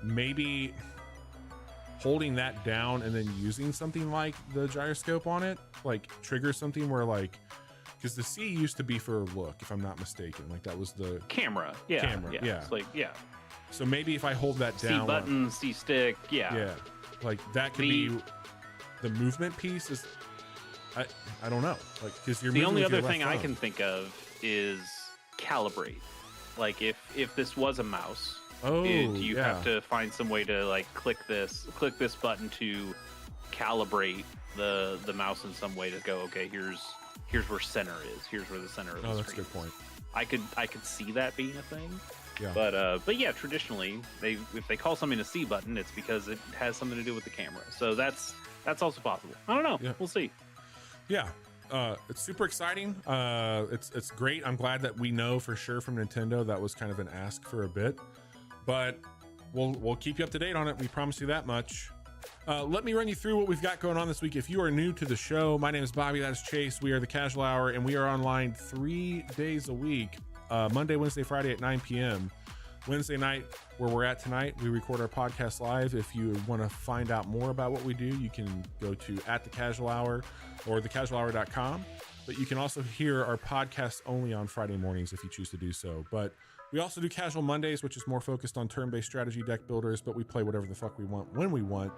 maybe holding that down and then using something like the gyroscope on it, like trigger something where like, because the C used to be for look, if I'm not mistaken, like that was the camera. Yeah. It's like, yeah. So maybe if I hold that down, C button, C stick, yeah, like that could be the movement piece. Is I don't know, like because you're the only other thing I can think of is calibrate. Like if this was a mouse, you have to find some way to like click this button to calibrate the mouse in some way to go, okay, here's where center is. Here's where the center of the screen. That's a good point. I could see that being a thing. Yeah. But yeah, traditionally, if they call something a C button, it's because it has something to do with the camera. So that's also possible. I don't know. Yeah. We'll see. Yeah. It's super exciting. It's great. I'm glad that we know for sure from Nintendo that was kind of an ask for a bit, but we'll keep you up to date on it. We promise you that much. Let me run you through what we've got going on this week. If you are new to the show, my name is Bobby. That is Chase. We are the Casual Hour, and we are online 3 days a week. Monday, Wednesday, Friday at 9 p.m. Wednesday night, where we're at tonight, we record our podcast live. If you want to find out more about what we do, you can go to @thecasualhour or thecasualhour.com. But you can also hear our podcast only on Friday mornings if you choose to do so. But we also do Casual Mondays, which is more focused on turn-based strategy deck builders, but we play whatever the fuck we want when we want.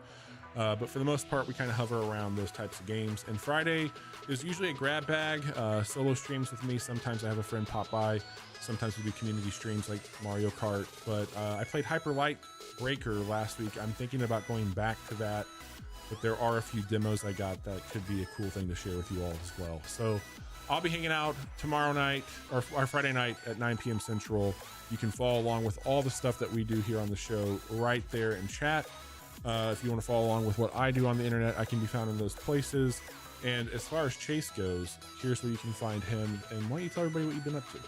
But for the most part, we kind of hover around those types of games. And Friday is usually a grab bag, solo streams with me. Sometimes I have a friend pop by. Sometimes we do community streams like Mario Kart. But I played Hyper Light Breaker last week. I'm thinking about going back to that. But there are a few demos I got that could be a cool thing to share with you all as well. So I'll be hanging out tomorrow night, or Friday night at 9 p.m. Central. You can follow along with all the stuff that we do here on the show right there in chat. If you want to follow along with what I do on the internet, I can be found in those places. And as far as Chase goes, here's where you can find him. And why don't you tell everybody what you've been up to?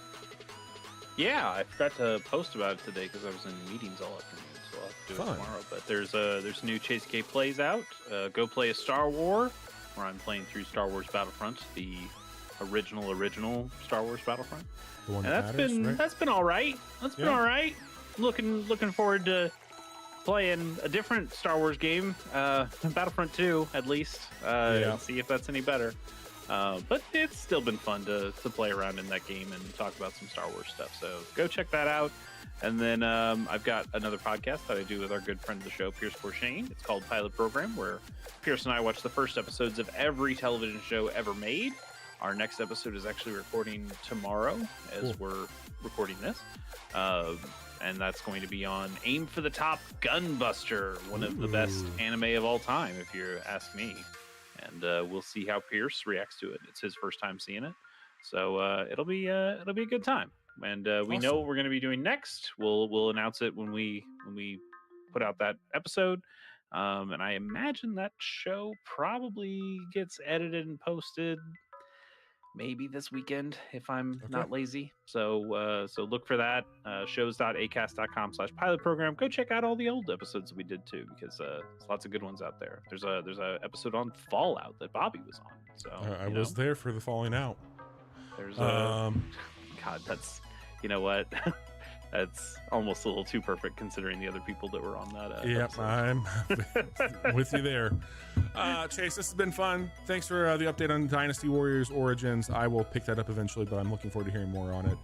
Yeah, I forgot to post about it today because I was in meetings all afternoon, so I'll have to do it tomorrow. But there's a new Chase K Plays out. Go play a Star War, where I'm playing through Star Wars Battlefront, the original Star Wars Battlefront. The one and that's been all right. That's been all right. Looking forward to playing a different Star Wars game, Battlefront 2 at least, and see if that's any better. But it's still been fun to play around in that game and talk about some Star Wars stuff. So go check that out. And then I've got another podcast that I do with our good friend of the show, Pierce Bourchain. It's called Pilot Program, where Pierce and I watch the first episodes of every television show ever made. Our next episode is actually recording tomorrow as we're recording this. And that's going to be on Aim for the Top Gunbuster, one of the best anime of all time, if you ask me. And we'll see how Pierce reacts to it. It's his first time seeing it, so it'll be a good time. And we know what we're going to be doing next. We'll announce it when we put out that episode. And I imagine that show probably gets edited and posted maybe this weekend if I'm not lazy. So look for that. Shows.acast.com/pilot program. Go check out all the old episodes that we did too, because there's lots of good ones out there. There's a episode on Fallout that Bobby was on. So I was there for the Falling Out. There's God, that's, you know what? That's almost a little too perfect considering the other people that were on that. Yep, episode. I'm with you there. Chase, this has been fun. Thanks for the update on Dynasty Warriors Origins. I will pick that up eventually, but I'm looking forward to hearing more on it.